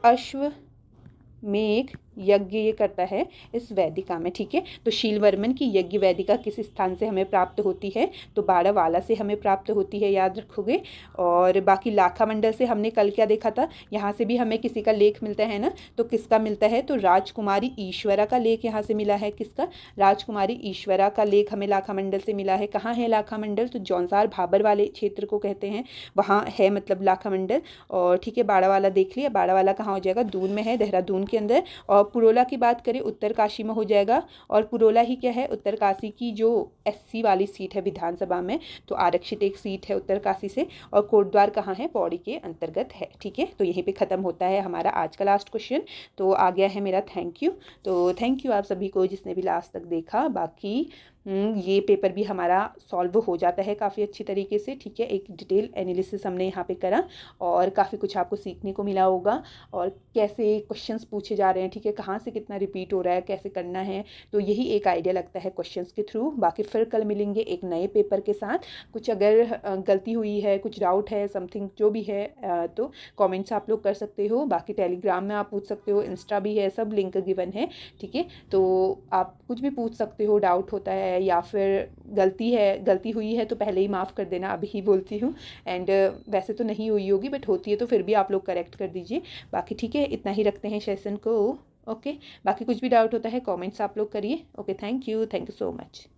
अश्वमेघ यज्ञ ये करता है इस वेदिका में। ठीक है। तो शीलवर्मन की यज्ञ वेदिका किस स्थान से हमें प्राप्त होती है, तो बाड़ावाला से हमें प्राप्त होती है, याद रखोगे। और बाकी लाखा मंडल से हमने कल क्या देखा था, यहाँ से भी हमें किसी का लेख मिलता है ना, तो किसका मिलता है, तो राजकुमारी ईश्वरा का लेख यहाँ से मिला है। किसका, राजकुमारी ईश्वरा का लेख हमें लाखा मंडल से मिला है। कहाँ है लाखा मंडल, तो जौनसार भाबर वाले क्षेत्र को कहते हैं, वहाँ है मतलब लाखा मंडल। और ठीक है, बाड़ावाला देख लिया, बाड़ावाला कहाँ हो जाएगा, दून में है, देहरादून के अंदर। और पुरोला की बात करें उत्तरकाशी में हो जाएगा। और पुरोला ही क्या है, उत्तरकाशी की जो SC वाली सीट है विधानसभा में, तो आरक्षित एक सीट है उत्तरकाशी से। और कोटद्वार कहाँ है, पौड़ी के अंतर्गत है। ठीक है। तो यहीं पे ख़त्म होता है हमारा आज का लास्ट क्वेश्चन। तो आ गया है मेरा थैंक यू। तो थैंक यू आप सभी को जिसने भी लास्ट तक देखा। बाकी ये पेपर भी हमारा सॉल्व हो जाता है काफ़ी अच्छी तरीके से। ठीक है। एक डिटेल एनालिसिस हमने यहाँ पे करा, और काफ़ी कुछ आपको सीखने को मिला होगा, और कैसे क्वेश्चंस पूछे जा रहे हैं। ठीक है। कहाँ से कितना रिपीट हो रहा है, कैसे करना है, तो यही एक आइडिया लगता है क्वेश्चंस के थ्रू। बाकी फिर कल मिलेंगे एक नए पेपर के साथ। कुछ अगर गलती हुई है, कुछ डाउट है, समथिंग जो भी है, तो कमेंट्स आप लोग कर सकते हो। बाकी टेलीग्राम में आप पूछ सकते हो, इंस्टा भी है, सब लिंक गिवन है। ठीक है। तो आप कुछ भी पूछ सकते हो, डाउट होता है या फिर गलती हुई है तो पहले ही माफ़ कर देना, अभी ही बोलती हूँ। एंड वैसे तो नहीं हुई होगी, बट होती है तो फिर भी आप लोग करेक्ट कर दीजिए। बाकी ठीक है, इतना ही रखते हैं सेशन को। ओके। बाकी कुछ भी डाउट होता है कमेंट्स आप लोग करिए। Okay, thank you so much.